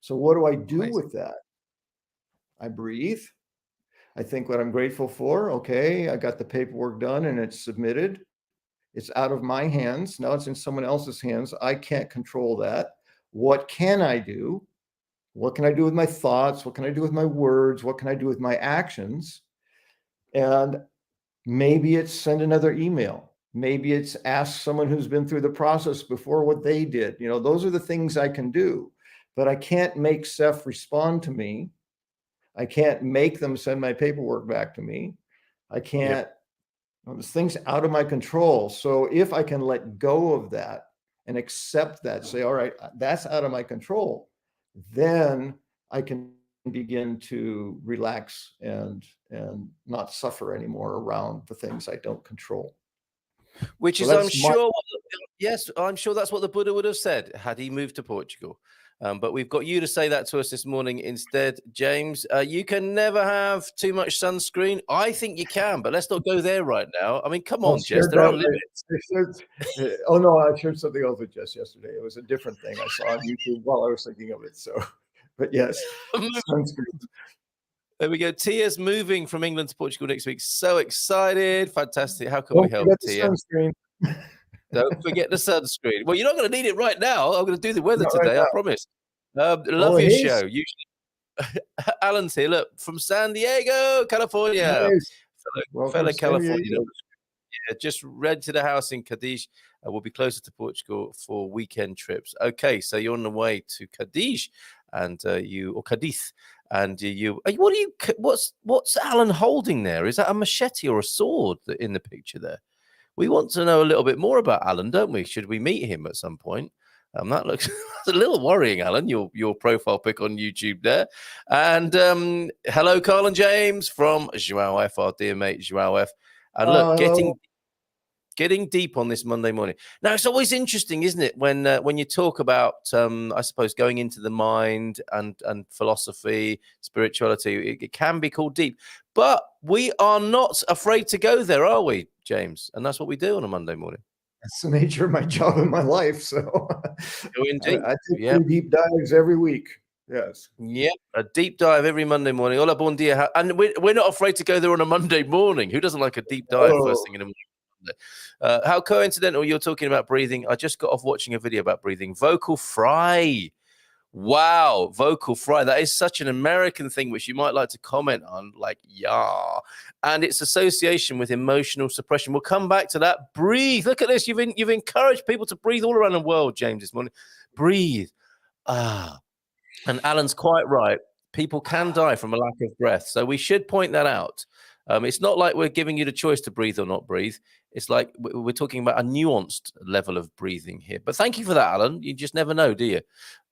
So what do I do with that? I breathe. I think what I'm grateful for. Okay, I got the paperwork done and it's submitted. It's out of my hands. Now it's in someone else's hands. I can't control that. What can I do? What can I do with my thoughts? What can I do with my words? What can I do with my actions? And maybe it's send another email. Maybe it's ask someone who's been through the process before what they did. Those are the things I can do. But I can't make SEF respond to me. I can't make them send my paperwork back to me. I can't, this thing's out of my control. So if I can let go of that and accept that, say, all right, that's out of my control, then I can begin to relax and not suffer anymore around the things I don't control. Which is, I'm sure, I'm sure that's what the Buddha would have said had he moved to Portugal. But we've got you to say that to us this morning instead, James. You can never have too much sunscreen. I think you can, but let's not go there right now. I mean, come on, Jess, there are limits. Oh, no, I shared something else with Jess yesterday. It was a different thing I saw on YouTube while I was thinking of it. So, but yes, sunscreen. There we go. Tia's moving from England to Portugal next week. So excited. Fantastic. How can we help, Tia? Don't forget the sunscreen. Well, you're not going to need it right now. I'm going to do the weather today, I promise. Love your show. Usually, Alan's here. Look, from San Diego, California. Fellow California. Just rented a house in Cadiz. We'll be closer to Portugal for weekend trips. Okay, so you're on the way to Cadiz, and or Cadiz, and what's Alan holding there? Is that a machete or a sword in the picture there? We want to know a little bit more about Alan, don't we? Should we meet him at some point? That looks a little worrying, Alan, your profile pic on YouTube there. And hello, Carl and James from Joao F, our dear mate Joao F. And look, getting deep on this Monday morning. Now, it's always interesting, isn't it, when you talk about, I suppose, going into the mind and philosophy, spirituality, it can be called deep. But we are not afraid to go there, are we, James? And that's what we do on a Monday morning. That's the nature of my job in my life. So I take pretty deep dives every week. Yes. Yeah, a deep dive every Monday morning. Hola, bon dia. And we're not afraid to go there on a Monday morning. Who doesn't like a deep dive first thing in the morning? How coincidental you're talking about breathing. I just got off watching a video about breathing. Vocal fry. Wow, vocal fry. That is such an American thing, which you might like to comment on, like, yeah. And its association with emotional suppression. We'll come back to that. Breathe. Look at this. You've encouraged people to breathe all around the world, James, this morning. Breathe. And Alan's quite right. People can die from a lack of breath. So we should point that out. It's not like we're giving you the choice to breathe or not breathe. It's like we're talking about a nuanced level of breathing here. But thank you for that, Alan. You just never know, do you?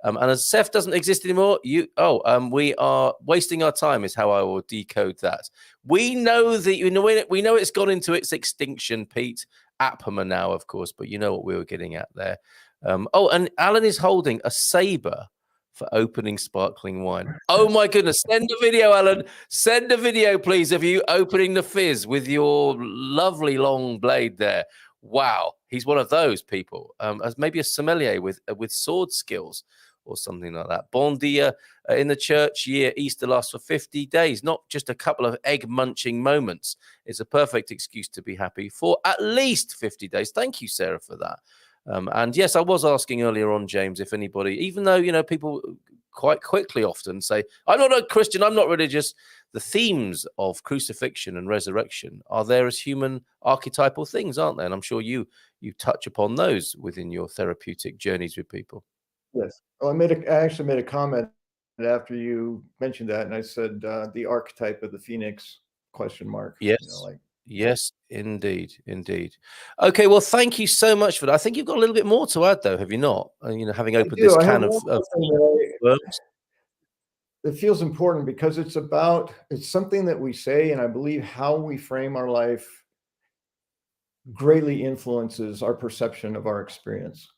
And as Seth doesn't exist anymore, we are wasting our time is how I will decode that. We know that we know it's gone into its extinction, Pete. Apama now, of course, but you know what we were getting at there. And Alan is holding a saber for opening sparkling wine. Oh my goodness. Send a video, Alan. Send a video, please, of you opening the fizz with your lovely long blade there. Wow. He's one of those people, as maybe a sommelier with sword skills or something like that. Bon dia in the church year. Easter lasts for 50 days, not just a couple of egg munching moments. It's a perfect excuse to be happy for at least 50 days. Thank you, Sarah, for that. And yes, I was asking earlier on, James, if anybody, even though, people quite quickly often say, I'm not a Christian, I'm not religious. The themes of crucifixion and resurrection are there as human archetypal things, aren't they? And I'm sure you touch upon those within your therapeutic journeys with people. Yes. Well, I actually made a comment after you mentioned that. And I said, the archetype of the Phoenix ? Yes. Yes, indeed. Okay, well, thank you so much for that. I think you've got a little bit more to add, though, have you not? Having opened this can of worms. It feels important because it's something that we say, and I believe how we frame our life greatly influences our perception of our experience.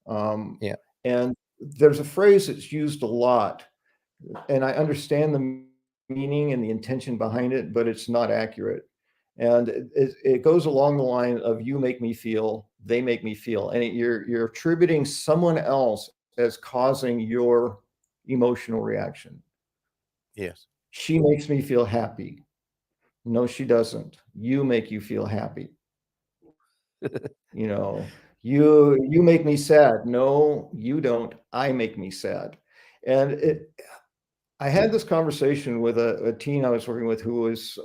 And there's a phrase that's used a lot, and I understand the meaning and the intention behind it, but it's not accurate. And it goes along the line of you make me feel, they make me feel. And you're attributing someone else as causing your emotional reaction. Yes. She makes me feel happy. No, she doesn't. You make you feel happy. You make me sad. No, you don't. I make me sad. And I had this conversation with a teen I was working with who was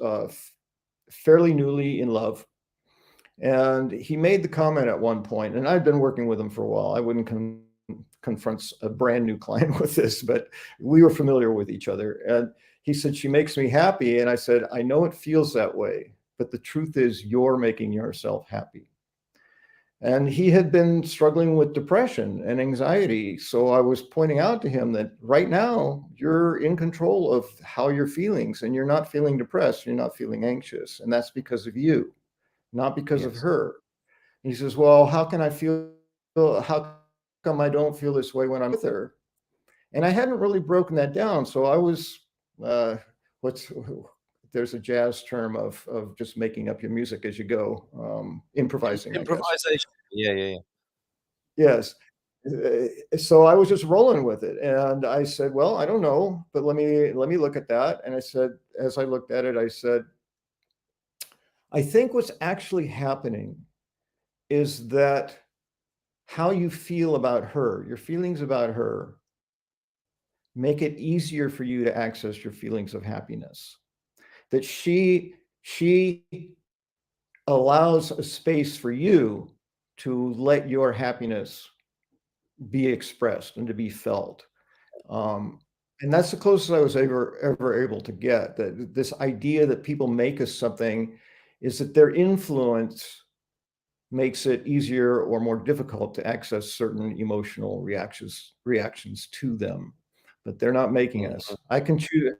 fairly newly in love. And he made the comment at one point, and I've been working with him for a while. I wouldn't confront a brand new client with this, but we were familiar with each other. And he said, she makes me happy. And I said, I know it feels that way, but the truth is you're making yourself happy. And he had been struggling with depression and anxiety. So I was pointing out to him that right now you're in control of how you're feeling, and you're not feeling depressed. You're not feeling anxious. And that's because of you, not because of her. And he says, well, how come I don't feel this way when I'm with her? And I hadn't really broken that down. So I was, there's a jazz term of just making up your music as you go, improvising. Improvisation. Yeah. Yes. So I was just rolling with it, and I said, well, I don't know, but let me look at that. And I said, as I looked at it, I said, I think what's actually happening is that how you feel about her, your feelings about her, make it easier for you to access your feelings of happiness. That she allows a space for you to let your happiness be expressed and to be felt. And that's the closest I was ever able to get. That this idea that people make us something is that their influence makes it easier or more difficult to access certain emotional reactions to them. But they're not making us. I can choose.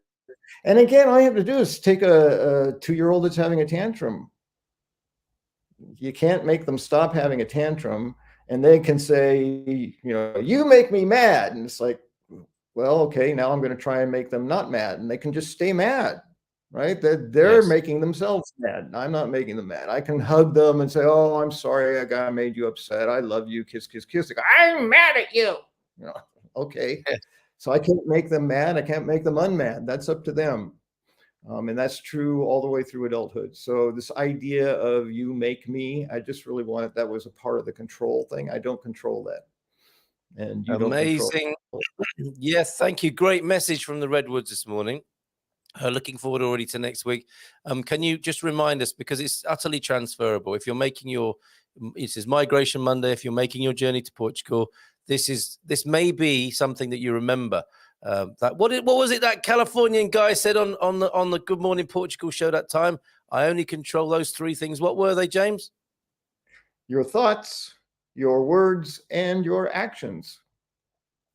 And again, all you have to do is take a 2-year-old that's having a tantrum. You can't make them stop having a tantrum, and they can say, you make me mad. And it's like, well, okay, now I'm going to try and make them not mad, and they can just stay mad, right? They're Yes. making themselves mad. I'm not making them mad. I can hug them and say, oh, I'm sorry, I made you upset. I love you. Kiss, kiss, kiss. They go, I'm mad at you. Okay. Yes. So I can't make them mad. I can't make them unmad. That's up to them. And that's true all the way through adulthood. So this idea of you make me, I just really wanted, that was a part of the control thing. I don't control that. And you Amazing. Don't control. Yes, thank you. Great message from the Redwoods this morning. Looking forward already to next week. Can you just remind us, because it's utterly transferable, if you're making it says Migration Monday, if you're making your journey to Portugal, this may be something that you remember. That what was it that Californian guy said on the Good Morning Portugal show that time? I only control those 3 things. What were they, James? Your thoughts, your words, and your actions.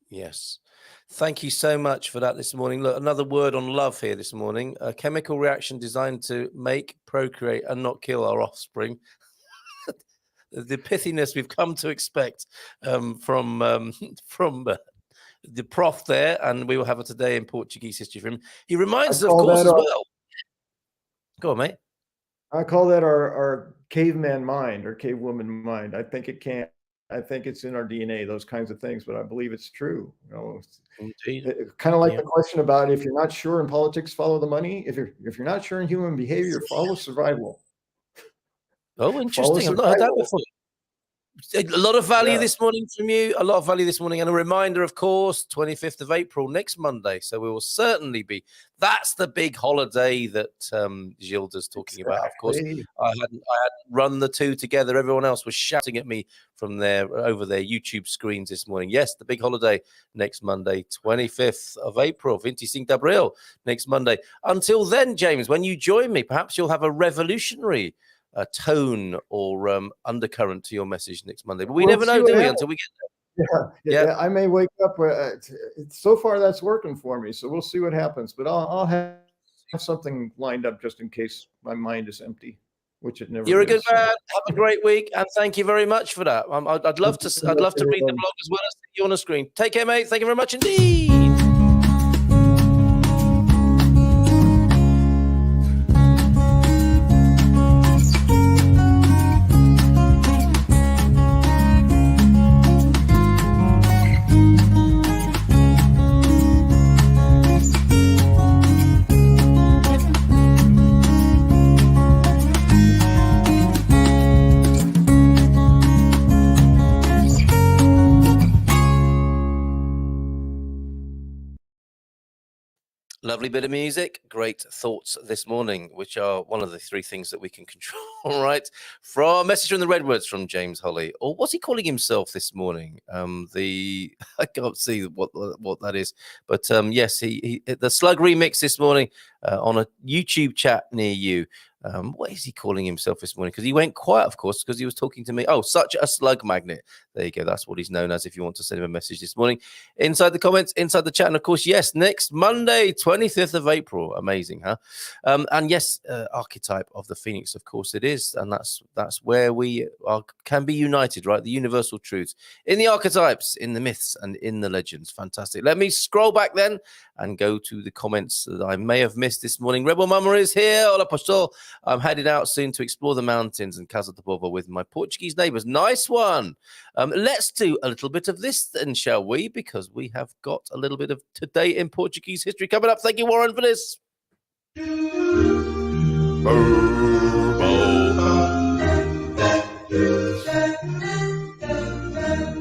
Yes. Thank you so much for that this morning. Look, another word on love here this morning. A chemical reaction designed to make, procreate, and not kill our offspring. The pithiness we've come to expect from the prof there, and we will have it today in Portuguese history for him. He reminds us, of course, as well. Go on, mate. I call that our caveman mind or cavewoman mind. I think it's in our DNA, those kinds of things, but I believe it's true. Kind of like the question about, if you're not sure in politics, follow the money. If you're not sure in human behavior, follow survival. Oh, interesting. I've not heard that before. A lot of value this morning from you. A lot of value this morning. And a reminder, of course, 25th of April, next Monday. So we will certainly be. That's the big holiday that Gilda's talking about. Of course, I hadn't run the two together. Everyone else was shouting at me from over their YouTube screens this morning. Yes, the big holiday next Monday, 25th of April, 25 de Abril, next Monday. Until then, James, when you join me, perhaps you'll have a revolutionary tone or undercurrent to your message next Monday. But we never know, do we, until we get there. Yeah. I may wake up. So far, that's working for me. So we'll see what happens. But I'll have something lined up just in case my mind is empty, which it never is. You're a good man. Have a great week, and thank you very much for that. I'd love to read the blog as well as see you on the screen. Take care, mate. Thank you very much indeed. Lovely bit of music, great thoughts this morning, which are one of the 3 things that we can control, right? From a message from the Redwoods from James Holly. Or what's he calling himself this morning? I can't see what that is. But yes, the Slug remix this morning on a YouTube chat near you. What is he calling himself this morning? Because he went quiet, of course, because he was talking to me. Oh, such a slug magnet. There you go. That's what he's known as if you want to send him a message this morning. Inside the comments, inside the chat. And of course, yes, next Monday, 25th of April. Amazing, huh? And yes, archetype of the Phoenix, of course it is. And that's where we can be united, right? The universal truths in the archetypes, in the myths, and in the legends. Fantastic. Let me scroll back then and go to the comments that I may have missed this morning. Rebel Mama is here. Hola, Pastor. I'm headed out soon to explore the mountains in Casa de Bobo with my Portuguese neighbors. Nice one. Let's do a little bit of this then, shall we? Because we have got a little bit of today in Portuguese history coming up. Thank you, Warren, for this.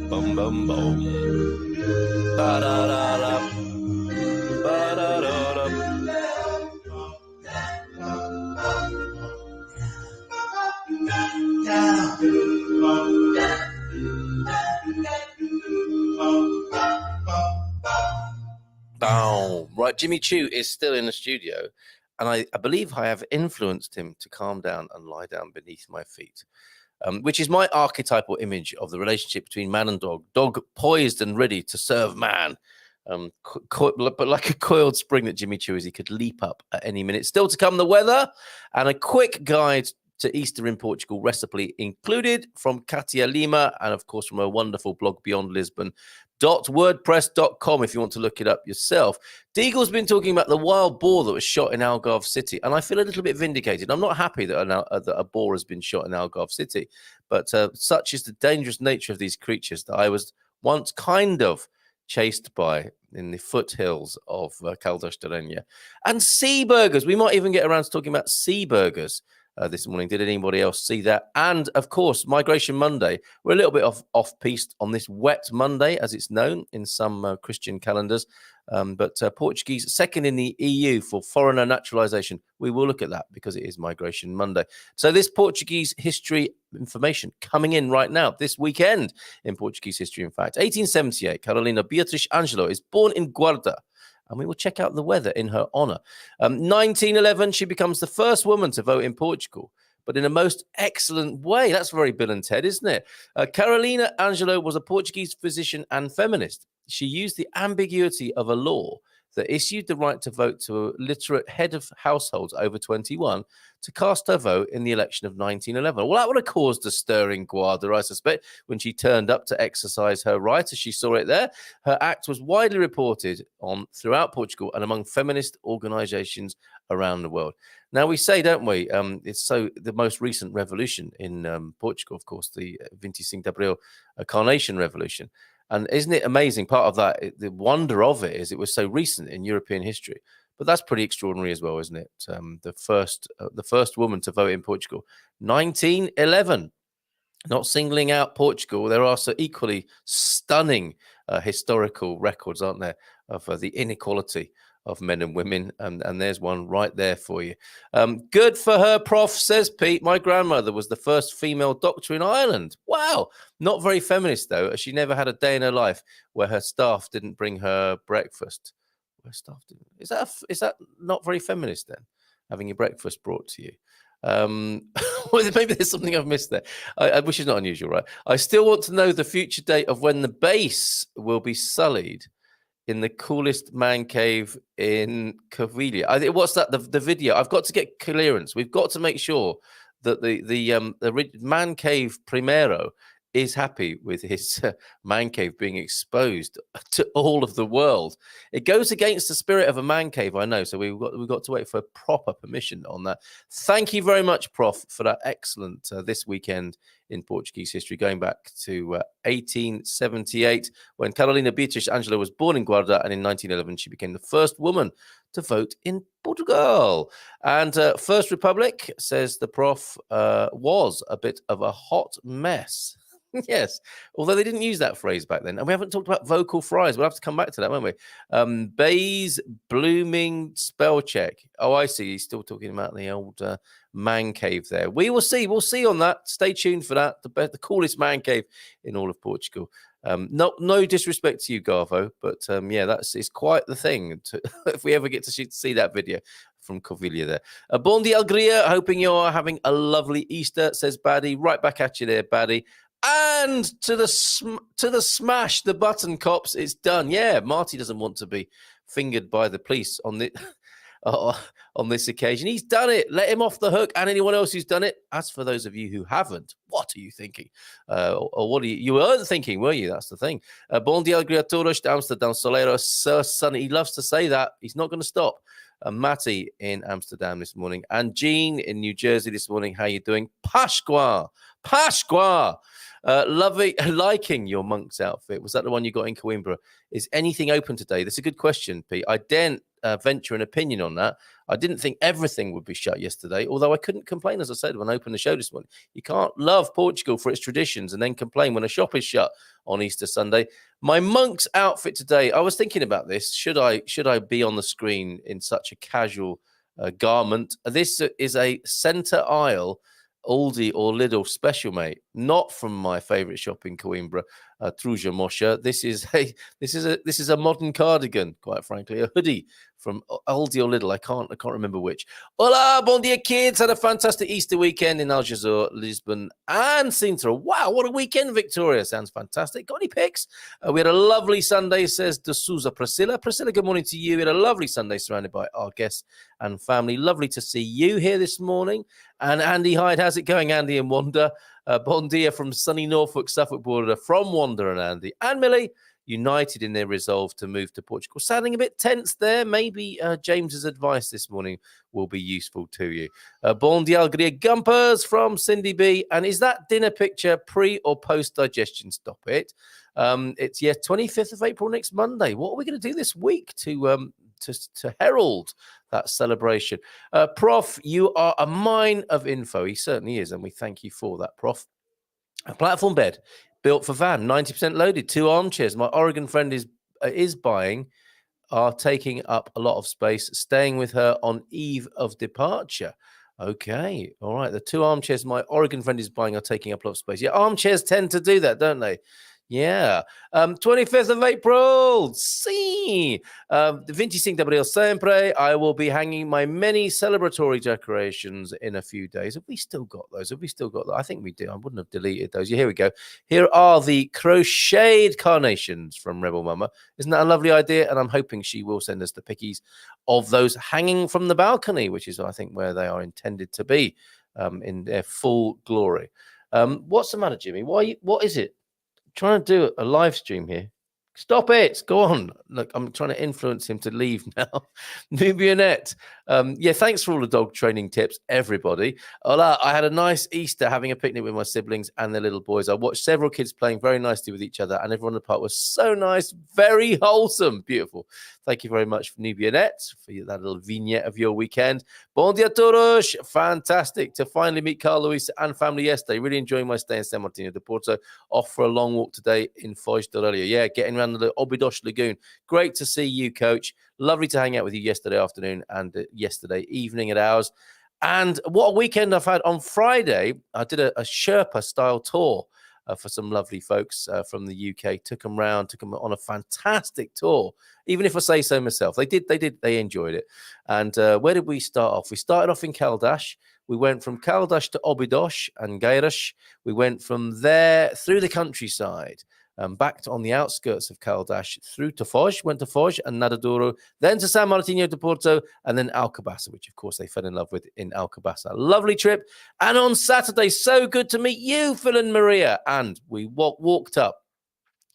Bum, bum, bum. Ba-da-da-da. Ba-da-da-da. Right, Jimmy Choo is still in the studio, and I believe I have influenced him to calm down and lie down beneath my feet. which is my archetypal image of the relationship between man and dog. Dog poised and ready to serve man. But like a coiled spring that Jimmy Choo is, he could leap up at any minute. Still to come, the weather and a quick guide to Easter in Portugal, recipe included from Katia Lima, and of course from a wonderful blog, Beyond Lisbon. .wordpress.com if you want to look it up yourself. Deagle's been talking about the wild boar that was shot in Algarve City, and I feel a little bit vindicated. I'm not happy that a boar has been shot in Algarve City, but such is the dangerous nature of these creatures that I was once kind of chased by in the foothills of Caldas de Rainha. And sea burgers. We might even get around to talking about sea burgers this morning. Did anybody else see that? And of course, Migration Monday. We're a little bit off-piste on this wet Monday, as it's known in some Christian calendars. But Portuguese second in the EU for foreigner naturalization. We will look at that because it is Migration Monday. So this Portuguese history information coming in right now, this weekend in Portuguese history, in fact. 1878, Carolina Beatriz Angelo is born in Guarda, and we will check out the weather in her honor. 1911, she becomes the first woman to vote in Portugal, but in a most excellent way. That's very Bill and Ted, isn't it? Carolina Angelo was a Portuguese physician and feminist. She used the ambiguity of a law that issued the right to vote to a literate head of households over 21 to cast her vote in the election of 1911. Well, that would have caused a stir in Guarda, I suspect, when she turned up to exercise her right, as she saw it there. Her act was widely reported on throughout Portugal and among feminist organizations around the world. Now, we say, don't we, it's so the most recent revolution in Portugal, of course, the 25 de Abril Carnation Revolution. And isn't it amazing? Part of that, the wonder of it is it was so recent in European history. But that's pretty extraordinary as well, isn't it? The first woman to vote in Portugal, 1911. Not singling out Portugal, there are so equally stunning historical records, aren't there, of the inequality of men and women, and there's one right there for you. Good for her, Prof, says Pete. My grandmother was the first female doctor in Ireland. Wow. Not very feminist, though, as she never had a day in her life where her staff didn't bring her breakfast. Where staff didn't. Is that not very feminist, then, having your breakfast brought to you? Maybe there's something I've missed there, which is not unusual, right? I still want to know the future date of when the base will be sullied in the coolest man cave in Covilha. What's that? The video. I've got to get clearance. We've got to make sure that the man cave primero is happy with his man cave being exposed to all of the world. It goes against the spirit of a man cave, I know. So we've got to wait for proper permission on that. Thank you very much, Prof, for that excellent this weekend in Portuguese history, going back to 1878, when Carolina Beatriz Angelo was born in Guarda, and in 1911 she became the first woman to vote in Portugal. And First Republic, says the Prof, was a bit of a hot mess. Yes, although they didn't use that phrase back then. And we haven't talked about vocal fries. We'll have to come back to that, won't we? Bayes blooming spell check. Oh, I see. He's still talking about the old man cave there. We will see. We'll see on that. Stay tuned for that. The coolest man cave in all of Portugal. No disrespect to you, Garvo, but yeah, it's quite the thing if we ever get to see that video from Covilha there. Bon dia Alegria, hoping you're having a lovely Easter, says Baddy. Right back at you there, Baddy. And to the smash the button, cops. It's done. Yeah, Marty doesn't want to be fingered by the police on this occasion. He's done it. Let him off the hook. And anyone else who's done it. As for those of you who haven't, what are you thinking? Or what are you weren't thinking, were you? That's the thing. Bon dia Alegria a todos de Amsterdam Solero. Sir Sonny, he loves to say that. He's not going to stop. Matty in Amsterdam this morning. And Jean in New Jersey this morning. How you doing? Pasqua. Liking your monk's outfit. Was that the one you got in Coimbra? Is anything open today? That's a good question, Pete. I daren't venture an opinion on that. I didn't think everything would be shut yesterday, although I couldn't complain, as I said, when I opened the show this morning. You can't love Portugal for its traditions and then complain when a shop is shut on Easter Sunday. My monk's outfit today, I was thinking about this. Should I be on the screen in such a casual garment? This is a centre aisle Aldi or Lidl special, mate, not from my favourite shop in Coimbra. Truja Moshe. This is a modern cardigan, quite frankly, a hoodie from Aldi or Lidl. I can't remember which. Hola, bon dia, kids. Had a fantastic Easter weekend in Algeciras, Lisbon, and Sintra. Wow, what a weekend, Victoria. Sounds fantastic. Got any pics? We had a lovely Sunday, says De Souza Priscilla. Priscilla, good morning to you. We had a lovely Sunday surrounded by our guests and family. Lovely to see you here this morning. And Andy Hyde, how's it going, Andy and Wanda? Bon dia from sunny Norfolk, Suffolk border, from Wanda and Andy. And Millie, united in their resolve to move to Portugal. Sounding a bit tense there. Maybe James's advice this morning will be useful to you. Bon dia, Alegria Gumpers from Cindy B. And is that dinner picture pre or post digestion? Stop it. It's 25th of April next Monday. What are we going to do this week to herald that celebration? Prof, you are a mine of info. He certainly is, and we thank you for that, Prof. A platform bed built for van, 90% loaded, 2 armchairs. My Oregon friend is buying, are taking up a lot of space, staying with her on eve of departure. Okay, all right. The 2 armchairs my Oregon friend is buying are taking up a lot of space. Yeah, armchairs tend to do that, don't they? Yeah. 25th of April. See. 25 de Abril sempre. I will be hanging my many celebratory decorations in a few days. Have we still got those? I think we do. I wouldn't have deleted those. Yeah, here we go. Here are the crocheted carnations from Rebel Mama. Isn't that a lovely idea? And I'm hoping she will send us the pickies of those hanging from the balcony, which is, I think, where they are intended to be in their full glory. What's the matter, Jimmy? What is it? Trying to do a live stream here. Stop it. Go on. Look, I'm trying to influence him to leave now. Nubionette. Thanks for all the dog training tips, everybody. Hola, I had a nice Easter having a picnic with my siblings and their little boys. I watched several kids playing very nicely with each other, and everyone in the park was so nice, very wholesome. Beautiful. Thank you very much, Nubionette, for that little vignette of your weekend. Bon dia todos. Fantastic to finally meet Carl Luis and family yesterday. Really enjoying my stay in San Martino de Porto. Off for a long walk today in Foz de Aurelia. Yeah, getting around the Obidos Lagoon. Great to see you, Coach. Lovely to hang out with you yesterday afternoon and yesterday evening at ours. And what a weekend I've had. On Friday, I did a Sherpa-style tour for some lovely folks from the UK. Took them on a fantastic tour. Even if I say so myself, they enjoyed it. And where did we start off? We started off in Caldash. We went from Caldash to Obidos and Gairas. We went from there through the countryside, back on the outskirts of Caldash, through to Foz, went to Foz and Nadadouro, then to San Martino de Porto, and then Alcobaça, which, of course, they fell in love with in Alcobaça. Lovely trip. And on Saturday, so good to meet you, Phil and Maria. And we walked up.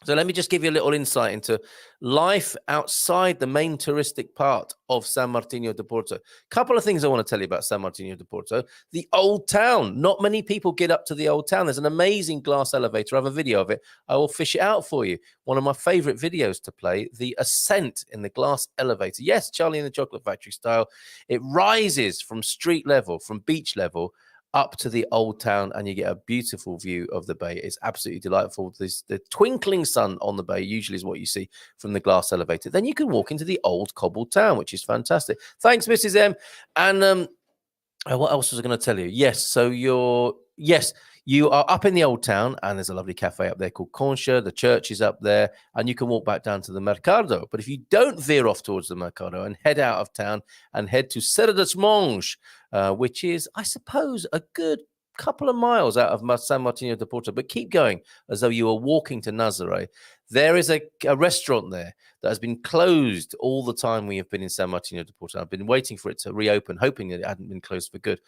So let me just give you a little insight into life outside the main touristic part of San Martino de Porto. Couple of things I want to tell you about San Martino de Porto. The old town. Not many people get up to the old town. There's an amazing glass elevator. I have a video of it. I will fish it out for you. One of my favorite videos to play, the ascent in the glass elevator. Yes, Charlie and the Chocolate Factory style. It rises from street level, from beach level, up to the old town, and you get a beautiful view of the bay. It's absolutely delightful. The twinkling sun on the bay usually is what you see from the glass elevator. Then you can walk into the old cobbled town, which is fantastic. Thanks, Mrs. M. And what else was I going to tell you? You are up in the old town, and there's a lovely cafe up there called Concha. The church is up there, and you can walk back down to the Mercado. But if you don't veer off towards the Mercado and head out of town and head to Serra dos Monges, which is, I suppose, a good couple of miles out of San Martino de Porto, but keep going as though you were walking to Nazaré. There is a restaurant there that has been closed all the time we have been in San Martino de Porto. I've been waiting for it to reopen, hoping that it hadn't been closed for good.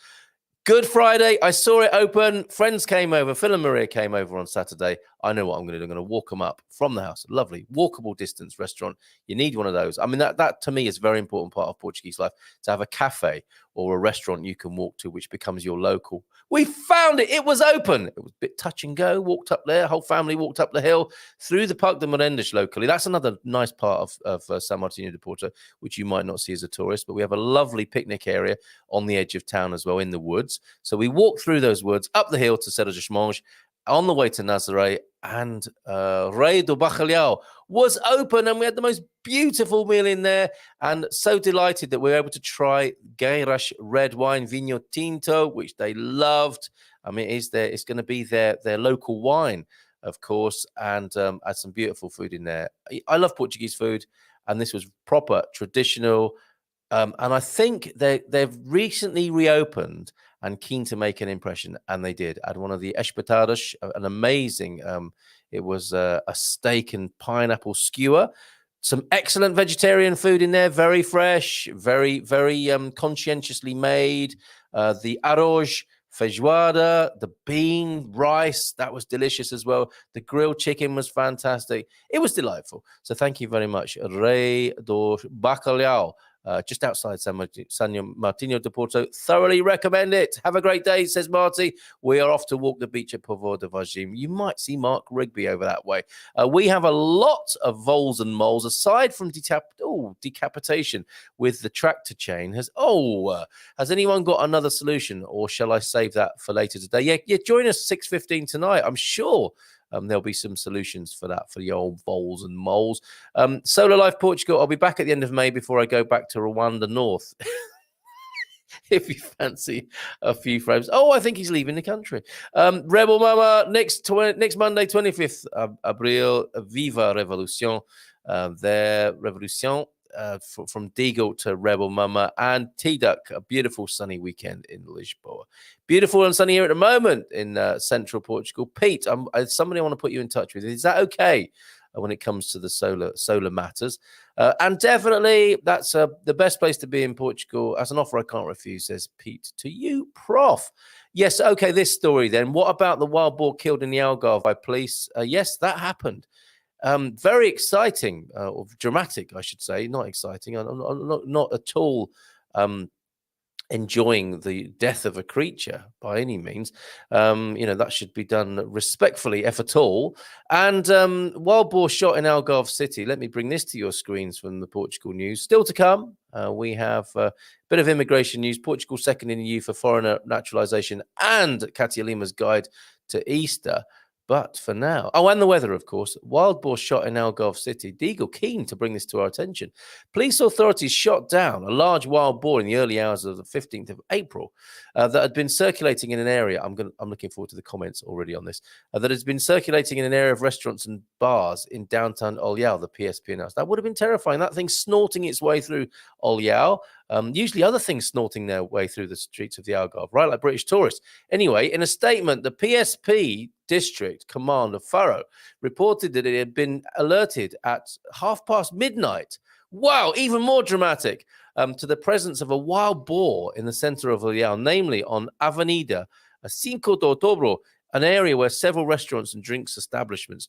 Good Friday, I saw it open. Friends came over. Phil and Maria came over on Saturday. I know what I'm going to do. I'm going to walk them up from the house. A lovely, walkable distance restaurant. You need one of those. I mean, that to me is a very important part of Portuguese life, to have a cafe or a restaurant you can walk to, which becomes your local. We found it. It was open. It was a bit touch and go. Walked up there. Whole family walked up the hill through the Parque de Merendas locally. That's another nice part of San Martino de Porto, which you might not see as a tourist. But we have a lovely picnic area on the edge of town as well, in the woods. So we walked through those woods, up the hill to Serra dos Monges, on the way to Nazaré, and Rei do Bacalhau was open, and we had the most beautiful meal in there, and so delighted that we were able to try Gairas red wine, Vinho Tinto, which they loved. I mean, it's going to be their local wine of course, and had some beautiful food in there. I love Portuguese food, and this was proper traditional. And I think they've recently reopened and keen to make an impression, and they did. At one of the espetadas, an amazing. It was a steak and pineapple skewer. Some excellent vegetarian food in there, very fresh, very conscientiously made. The arroz, feijoada, the bean rice, that was delicious as well. The grilled chicken was fantastic. It was delightful. So thank you very much, Rei do Bacalhau. Just outside San Martinho de Porto. Thoroughly recommend it. Have a great day, says Marty. We are off to walk the beach at Povo de Vargem. You might see Mark Rigby over that way. We have a lot of voles and moles, aside from decapitation with the tractor chain. Has anyone got another solution, or shall I save that for later today? Yeah, join us 6:15 tonight. I'm sure there'll be some solutions for that, for the old voles and moles. Solar Life Portugal, I'll be back at the end of May before I go back to Rwanda North. If you fancy a few frames. Oh, I think he's leaving the country. Rebel Mama, next Monday, 25th April, Viva Revolution. Their Revolution. From Deagle to Rebel Mama and T-Duck, a beautiful sunny weekend in Lisboa. Beautiful and sunny here at the moment in central Portugal. Pete, somebody I want to put you in touch with. Is that okay when it comes to the solar matters? And definitely that's the best place to be in Portugal. As an offer I can't refuse, says Pete to you, Prof. Yes, okay, this story then. What about the wild boar killed in the Algarve by police? Yes, that happened. Very exciting, or dramatic, I should say. Not exciting. I'm not at all enjoying the death of a creature by any means. That should be done respectfully, if at all. And wild boar shot in Algarve City. Let me bring this to your screens from the Portugal news. Still to come, we have a bit of immigration news. Portugal second in the EU for foreigner naturalization, and Katia Lima's guide to Easter. But for now, and the weather, of course. Wild boar shot in Algarve City. Deagle keen to bring this to our attention. Police authorities shot down a large wild boar in the early hours of the 15th of April that had been circulating in an area. I'm looking forward to the comments already on this. That has been circulating in an area of restaurants and bars in downtown Olhão, the PSP announced. That would have been terrifying. That thing snorting its way through Olhão. Usually other things snorting their way through the streets of the Algarve, right? Like British tourists. Anyway, in a statement, the PSP District Command of Faro reported that it had been alerted at midnight. Wow, even more dramatic, to the presence of a wild boar in the center of Olhão, namely on Avenida 5 de Outubro, an area where several restaurants and drinks establishments,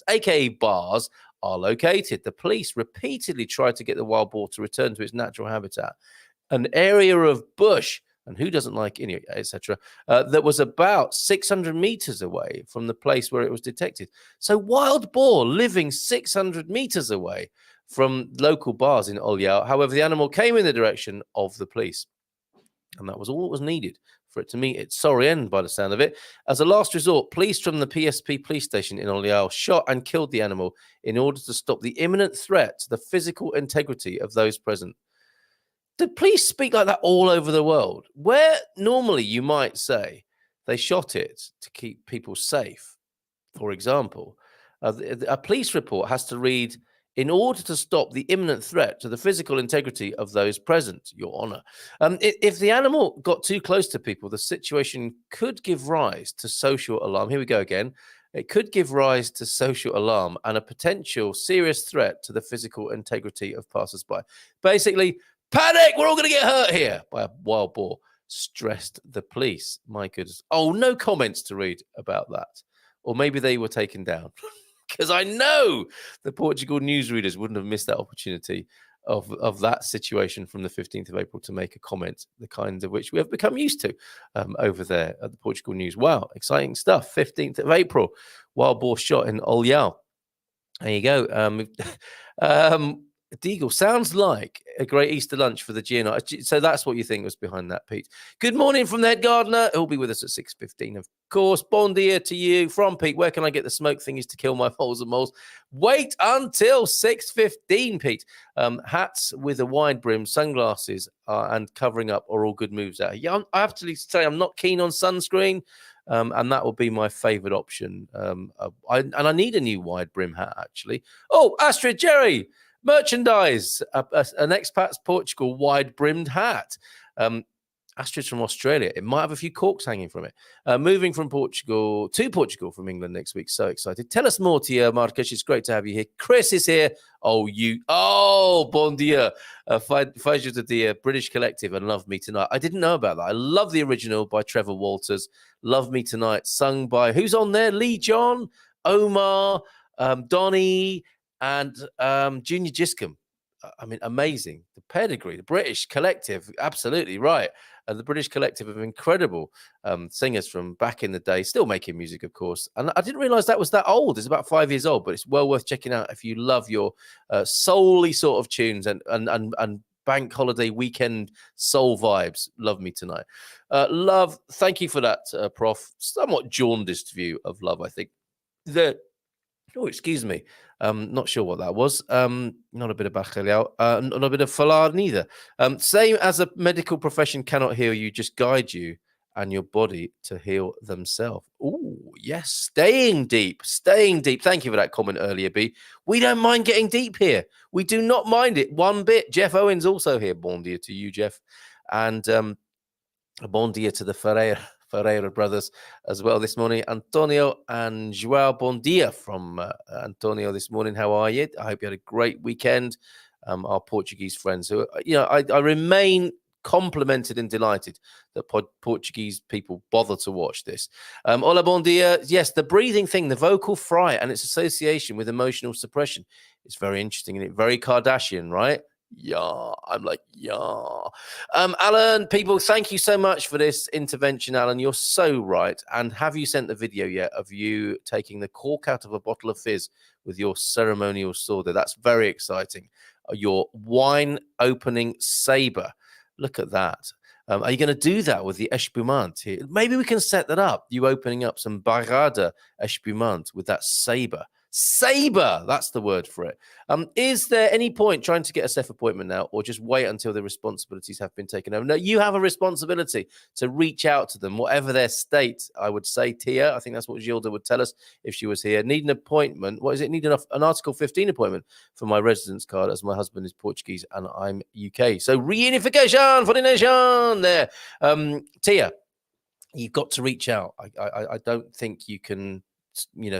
aka bars, are located. The police repeatedly tried to get the wild boar to return to its natural habitat, an area of bush, and who doesn't like etc., that was about 600 meters away from the place where it was detected. So wild boar living 600 meters away from local bars in Olhão. However, the animal came in the direction of the police, and that was all that was needed for it to meet its sorry end, by the sound of it. As a last resort, police from the PSP police station in Olhão shot and killed the animal in order to stop the imminent threat to the physical integrity of those present. Do police speak like that all over the world? Where normally you might say they shot it to keep people safe, for example, a police report has to read, in order to stop the imminent threat to the physical integrity of those present, Your Honour. If the animal got too close to people, the situation could give rise to social alarm. Here we go again. It could give rise to social alarm and a potential serious threat to the physical integrity of passers-by. Basically, panic! We're all going to get hurt here by a wild boar, stressed the police. My goodness. Oh, no comments to read about that. Or maybe they were taken down. Because I know the Portugal newsreaders wouldn't have missed that opportunity of that situation from the 15th of April to make a comment, the kind of which we have become used to over there at the Portugal News. Wow, exciting stuff. 15th of April, wild boar shot in Olhão. There you go. Deagle sounds like a great Easter lunch for the GNI. So that's what you think was behind that, Pete. Good morning from the head gardener. He'll be with us at 6:15, of course. Bon dia to you from Pete. Where can I get the smoke thingies to kill my voles and moles? Wait until 6:15, Pete. Hats with a wide brim, sunglasses, and covering up are all good moves out. Yeah, I have to say I'm not keen on sunscreen. and that will be my favorite option. I need a new wide brim hat, actually. Oh, Astrid, Jerry, merchandise, an Expats Portugal wide brimmed hat. Astrid's from Australia. It might have a few corks hanging from it. Moving from Portugal to Portugal from England next week. So excited. Tell us more, Tia Marcus. It's great to have you here. Chris is here. Bon dia. Faz de dia, British Collective and Love Me Tonight. I didn't know about that. I love the original by Trevor Walters. Love Me Tonight, sung by, who's on there? Lee John, Omar, Donny, and Junior Giscombe. I mean, amazing. The pedigree, the British Collective, absolutely right. The British Collective of incredible singers from back in the day, still making music, of course. And I didn't realize that was that old. It's about 5 years old, but it's well worth checking out if you love your soul-y sort of tunes and bank holiday weekend soul vibes. Love Me Tonight. Love, thank you for that, Prof. Somewhat jaundiced view of love, I think. Oh, excuse me. Not sure what that was. Not a bit of bacalhau. Not a bit of falar neither. Same as a medical profession cannot heal you, just guide you and your body to heal themselves. Oh, yes. Staying deep. Thank you for that comment earlier, B. We don't mind getting deep here. We do not mind it one bit. Jeff Owens also here. Bon dia to you, Jeff. And a bon dia to the Ferreira brothers as well this morning. Antonio and Joao, bon dia from Antonio this morning. How are you? I hope you had a great weekend. Our Portuguese friends who, I remain complimented and delighted that Portuguese people bother to watch this. Hola, bon dia. Yes, the breathing thing, the vocal fry and its association with emotional suppression. It's very interesting and very Kardashian, right? Yeah, I'm like, yeah. Alan, people, thank you so much for this intervention, Alan. You're so right. And have you sent the video yet of you taking the cork out of a bottle of fizz with your ceremonial sword? That's very exciting. Your wine opening saber. Look at that. Are you going to do that with the espumante? Maybe we can set that up. You opening up some barrada espumante with that saber. Saber, that's the word for it. Is there any point trying to get a SEF appointment now, or just wait until the responsibilities have been taken over? No, you have a responsibility to reach out to them, whatever their state. I would say, Tia, I think that's what Gilda would tell us if she was here. Need an appointment. What is it? Need an Article 15 appointment for my residence card, as my husband is Portuguese and I'm UK. So reunification for the nation there. Tia, you've got to reach out. I don't think you can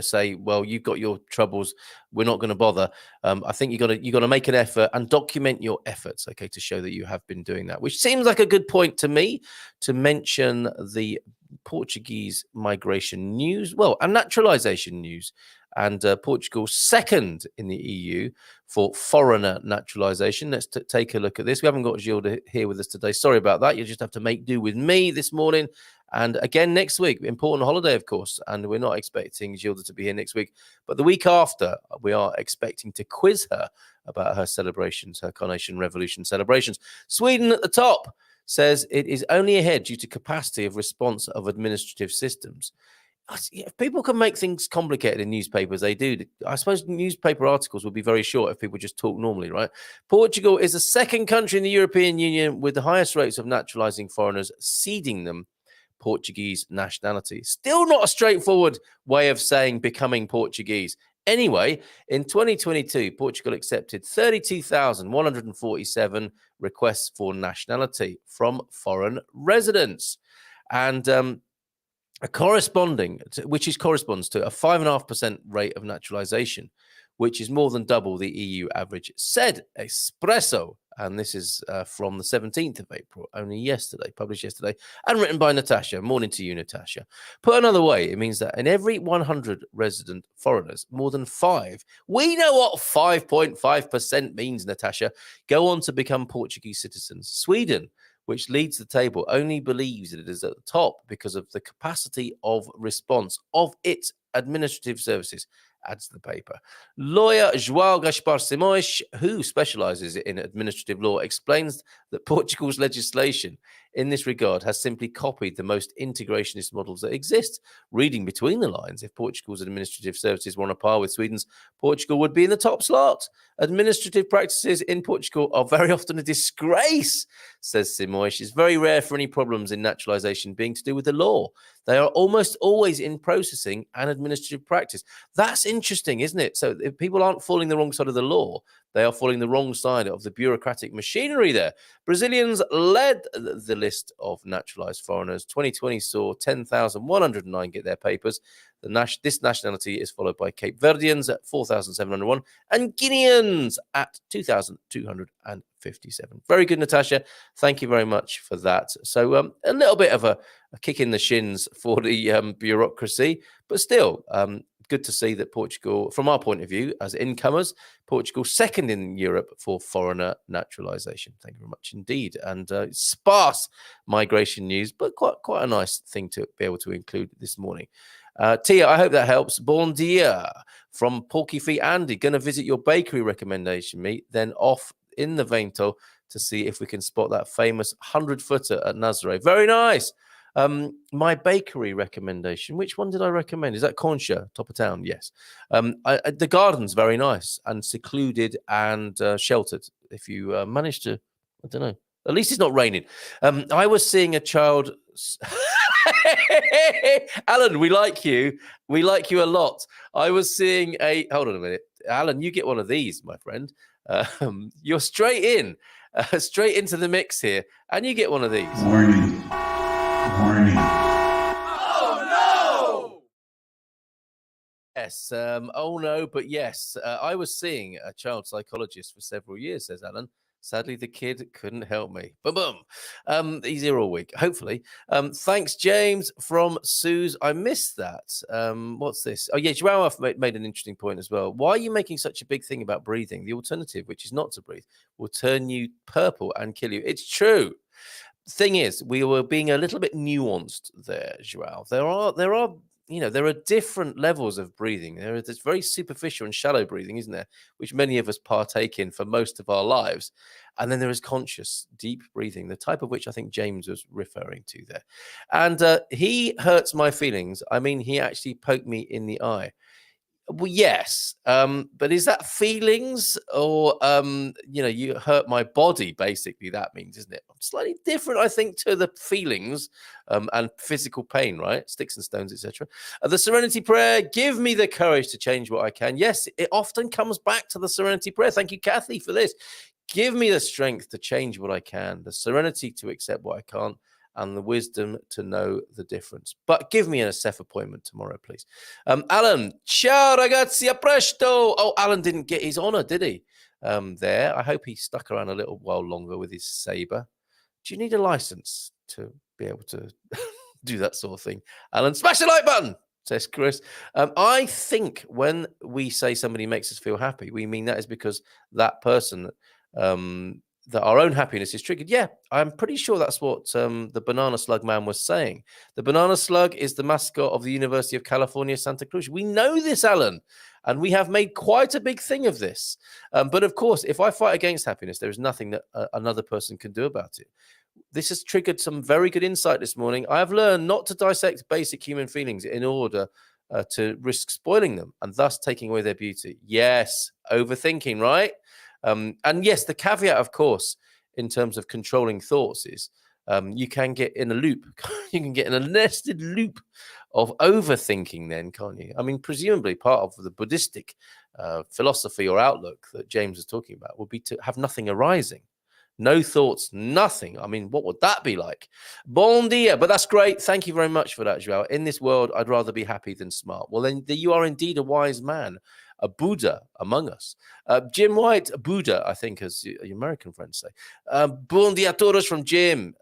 say, well, you've got your troubles, we're not going to bother. I think you got to make an effort and document your efforts, okay, to show that you have been doing that, which seems like a good point to me to mention the Portuguese migration news, and naturalization news, and Portugal's second in the EU for foreigner naturalization. Let's take a look at this. We haven't got Gilda here with us today. Sorry about that. You just have to make do with me this morning. And again, next week, important holiday, of course. And we're not expecting Gilda to be here next week. But the week after, we are expecting to quiz her about her celebrations, her Carnation Revolution celebrations. Sweden at the top says it is only ahead due to capacity of response of administrative systems. If people can make things complicated in newspapers, they do. I suppose newspaper articles would be very short if people just talk normally, right? Portugal is the second country in the European Union with the highest rates of naturalizing foreigners, ceding them Portuguese nationality. Still not a straightforward way of saying becoming Portuguese. Anyway, in 2022, Portugal accepted 32,147 requests for nationality from foreign residents. And which corresponds to a 5.5% rate of naturalization, which is more than double the EU average, said Espresso. And this is from the 17th of April, published yesterday, and written by Natasha. Morning to you, Natasha. Put another way, it means that in every 100 resident foreigners, more than 5, we know what 5.5% means, Natasha, go on to become Portuguese citizens. Sweden, which leads the table, only believes that it is at the top because of the capacity of response of its administrative services, adds the paper. Lawyer João Gaspar Simões, who specializes in administrative law, explains that Portugal's legislation in this regard has simply copied the most integrationist models that exist. Reading between the lines, if Portugal's administrative services were on a par with Sweden's, Portugal would be in the top slot. Administrative practices in Portugal are very often a disgrace, says Simoish. It's very rare for any problems in naturalization being to do with the law. They are almost always in processing and administrative practice. That's interesting, isn't it? So if people aren't falling the wrong side of the law, they are falling the wrong side of the bureaucratic machinery there. Brazilians led the list of naturalized foreigners. 2020 saw 10,109 get their papers. This nationality is followed by Cape Verdeans at 4,701 and Guineans at 2,257. Very good, Natasha. Thank you very much for that. So a little bit of a kick in the shins for the bureaucracy, but still good to see that Portugal, from our point of view as incomers, Portugal second in Europe for foreigner naturalization. Thank you very much indeed. And sparse migration news, but quite a nice thing to be able to include this morning. Tia, I hope that helps. Bon dia from Porky Feet Andy. Going to visit your bakery recommendation, meet, then off in the Vento to see if we can spot that famous 100-footer at Nazaré. Very nice. My bakery recommendation, which one did I recommend? Is that Concha, top of town? Yes. The garden's very nice and secluded and sheltered. If you manage to, I don't know, at least it's not raining. I was seeing a child... Alan, we like you. We like you a lot. I was seeing a... Hold on a minute. Alan, you get one of these, my friend. You're straight into the mix here, and you get one of these. Warning. Oh, no! Yes. Oh, no, but yes. I was seeing a child psychologist for several years, says Alan. Sadly, the kid couldn't help me. Boom, boom. He's here all week, hopefully. Thanks, James from Suze. I missed that. What's this? Oh, yeah, Joao made an interesting point as well. Why are you making such a big thing about breathing? The alternative, which is not to breathe, will turn you purple and kill you. It's true. Thing is, we were being a little bit nuanced there, Joao. There are different levels of breathing. There is this very superficial and shallow breathing, isn't there, which many of us partake in for most of our lives. And then there is conscious, deep breathing, the type of which I think James was referring to there. And he hurts my feelings. I mean, he actually poked me in the eye. Well, yes, but is that feelings or, you hurt my body, basically, that means, isn't it? Slightly different, I think, to the feelings and physical pain, right? Sticks and stones, etc. The Serenity Prayer, give me the courage to change what I can. Yes, it often comes back to the Serenity Prayer. Thank you, Kathy, for this. Give me the strength to change what I can, the serenity to accept what I can't, and the wisdom to know the difference. But give me an SF appointment tomorrow, please. Alan, ciao ragazzi, a presto. Oh, Alan didn't get his honor, did he? There. I hope he stuck around a little while longer with his saber. Do you need a license to be able to do that sort of thing? Alan, smash the like button, says Chris. I think when we say somebody makes us feel happy, we mean that is because that person... that our own happiness is triggered. Yeah, I'm pretty sure that's what the banana slug man was saying. The banana slug is the mascot of the University of California, Santa Cruz. We know this, Alan, and we have made quite a big thing of this. But of course, if I fight against happiness, there is nothing that another person can do about it. This has triggered some very good insight this morning. I have learned not to dissect basic human feelings in order to risk spoiling them and thus taking away their beauty. Yes, overthinking, right? And yes, the caveat, of course, in terms of controlling thoughts is you can get in a loop. You can get in a nested loop of overthinking then, can't you? I mean, presumably part of the Buddhistic philosophy or outlook that James was talking about would be to have nothing arising. No thoughts, nothing. I mean, what would that be like? Bon dia. But that's great. Thank you very much for that, Joao. In this world, I'd rather be happy than smart. Well, then you are indeed a wise man. A Buddha among us. Jim White, Buddha, I think, as your American friends say. Bon dia todos from Jim.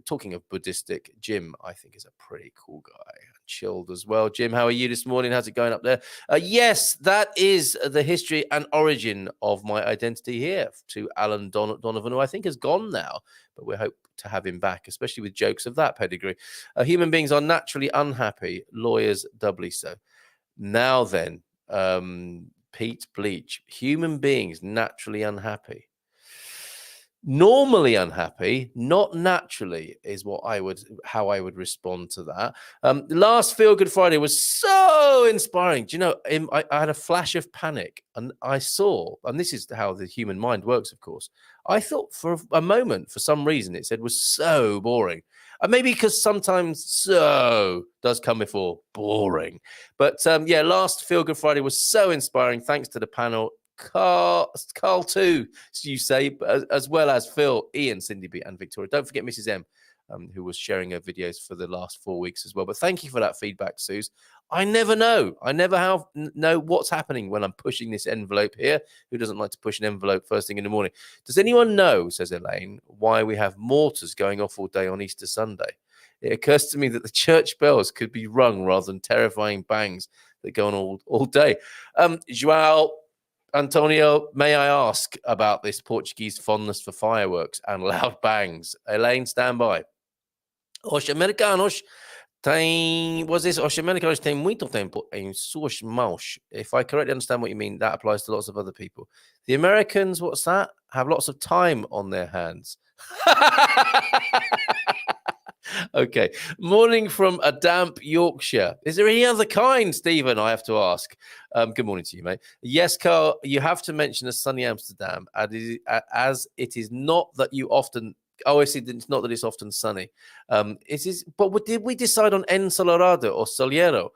Talking of Buddhistic, Jim, I think, is a pretty cool guy. Chilled as well. Jim, how are you this morning? How's it going up there? Yes, that is the history and origin of my identity here to Alan Donovan, who I think has gone now, but we hope to have him back, especially with jokes of that pedigree. Human beings are naturally unhappy, lawyers doubly so. Now then, Pete Bleach, human beings naturally unhappy. Normally unhappy, not naturally, is how I would respond to that. Last Feel Good Friday was so inspiring. Do you know, I had a flash of panic, and I saw, and this is how the human mind works, of course. I thought for a moment, for some reason, it said was so boring. And maybe because sometimes so does come before boring. But yeah, last Feel Good Friday was so inspiring. Thanks to the panel. Carl too, you say, as well as Phil, Ian, Cindy B, and Victoria. Don't forget Mrs. M, who was sharing her videos for the last 4 weeks as well. But thank you for that feedback, Suze. I never know. I never know what's happening when I'm pushing this envelope here. Who doesn't like to push an envelope first thing in the morning? Does anyone know, says Elaine, why we have mortars going off all day on Easter Sunday? It occurs to me that the church bells could be rung rather than terrifying bangs that go on all day. João Antonio, may I ask about this Portuguese fondness for fireworks and loud bangs? Elaine, stand by. Os americanos têm muito tempo em suas mãos. If I correctly understand what you mean, that applies to lots of other people. The Americans, what's that? Have lots of time on their hands. Okay. Morning from a damp Yorkshire. Is there any other kind, Stephen? I have to ask. Good morning to you, mate. Yes, Carl, you have to mention a sunny Amsterdam, as it is not that you often. Oh, I see. It's not that it's often sunny. It is. But did we decide on ensolarado or soleado?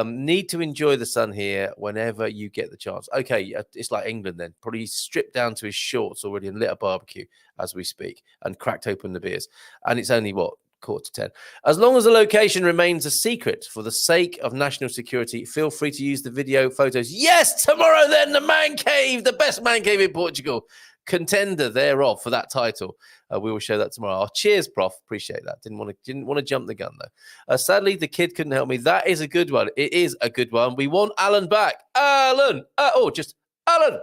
Need to enjoy the sun here whenever you get the chance. Okay, it's like England then. Probably stripped down to his shorts already and lit a barbecue as we speak and cracked open the beers. And it's only what? 9:45. As long as the location remains a secret for the sake of national security, feel free to use the video photos. Yes, tomorrow then, the man cave, the best man cave in Portugal, contender thereof for that title. We will show that tomorrow. Oh, cheers, Prof. Appreciate that. Didn't want to jump the gun though. Sadly, the kid couldn't help me. That is a good one. It is a good one. We want Alan back. Alan. Just Alan.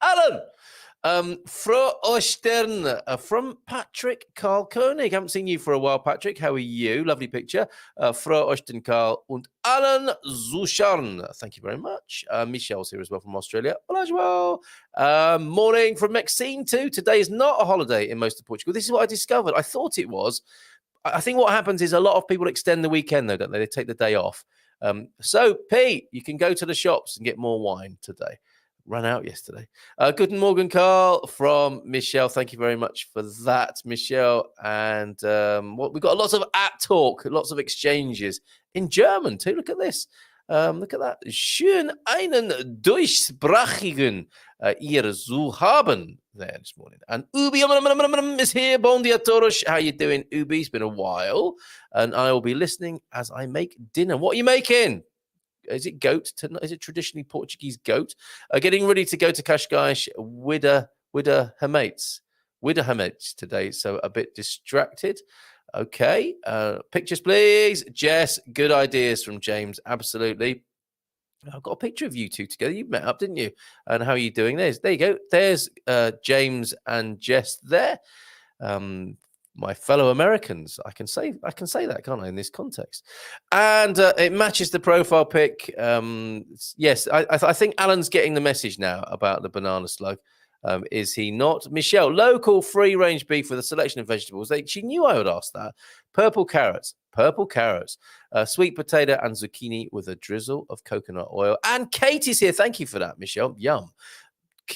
Alan. Fro Ostern, from Patrick Carl Koenig. Haven't seen you for a while, Patrick. How are you? Lovely picture. Fro Ostern Carl und Alan Zuscharn. Thank you very much. Michelle's here as well from Australia. Hola, Joel. Morning from Maxine too. Today is not a holiday in most of Portugal. This is what I discovered. I thought it was. I think what happens is a lot of people extend the weekend though, don't they? They take the day off. So, Pete, you can go to the shops and get more wine today. Ran out yesterday. Guten Morgen, Carl, from Michelle. Thank you very much for that, Michelle. And we've got lots of app talk, lots of exchanges in German too. Look at this. Look at that. Schön einen deutschsprachigen ihr zu haben there this morning. And Ubi is here. Bon dia todos. How you doing, Ubi? It's been a while. And I will be listening as I make dinner. What are you making? Is it goat? Is it traditionally Portuguese goat? Getting ready to go to Cascais with her mates today. So a bit distracted. Okay. Pictures, please. Jess, good ideas from James. Absolutely. I've got a picture of you two together. You met up, didn't you? And how are you doing? There you go. There's James and Jess there. My fellow Americans. I can say that, can't I, in this context? And it matches the profile pic. Yes, I think Alan's getting the message now about the banana slug. Is he not? Michelle, local free-range beef with a selection of vegetables. She knew I would ask that. Purple carrots, sweet potato and zucchini with a drizzle of coconut oil. And Katie's here. Thank you for that, Michelle. Yum.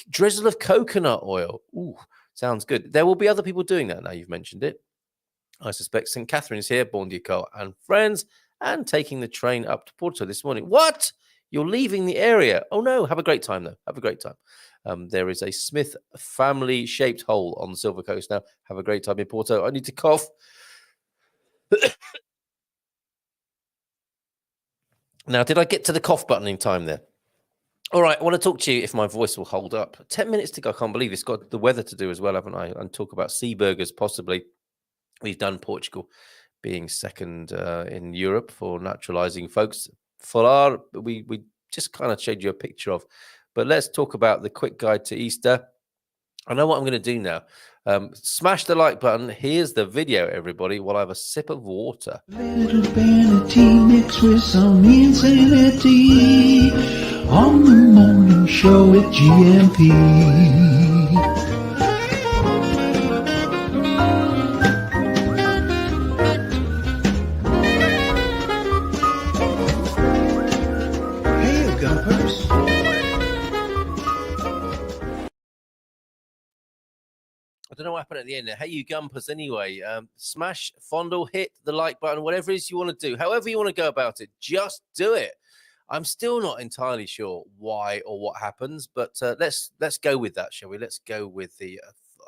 Drizzle of coconut oil. Ooh. Sounds good. There will be other people doing that now you've mentioned it. I suspect St. Catherine is here, Bon dia, Carl and friends, and taking the train up to Porto this morning. What? You're leaving the area? Oh, no. Have a great time, though. Have a great time. There is a Smith family-shaped hole on the Silver Coast now. Have a great time in Porto. I need to cough. Now, did I get to the cough button in time there? All right, I want to talk to you if my voice will hold up. 10 minutes to go. I can't believe it's got the weather to do as well, haven't I? And talk about sea burgers, possibly. We've done Portugal being second in Europe for naturalizing folks. We just kind of showed you a picture of. But let's talk about the quick guide to Easter. I know what I'm going to do now. Smash the like button. Here's the video, everybody, while I have a sip of water. Little vanity mixed with some insanity on the morning show at GMP. I don't know what happened at the end there. Hey, you gumpers, anyway. Smash, fondle, hit the like button, whatever it is you want to do. However you want to go about it, just do it. I'm still not entirely sure why or what happens, but let's go with that, shall we? Let's go with the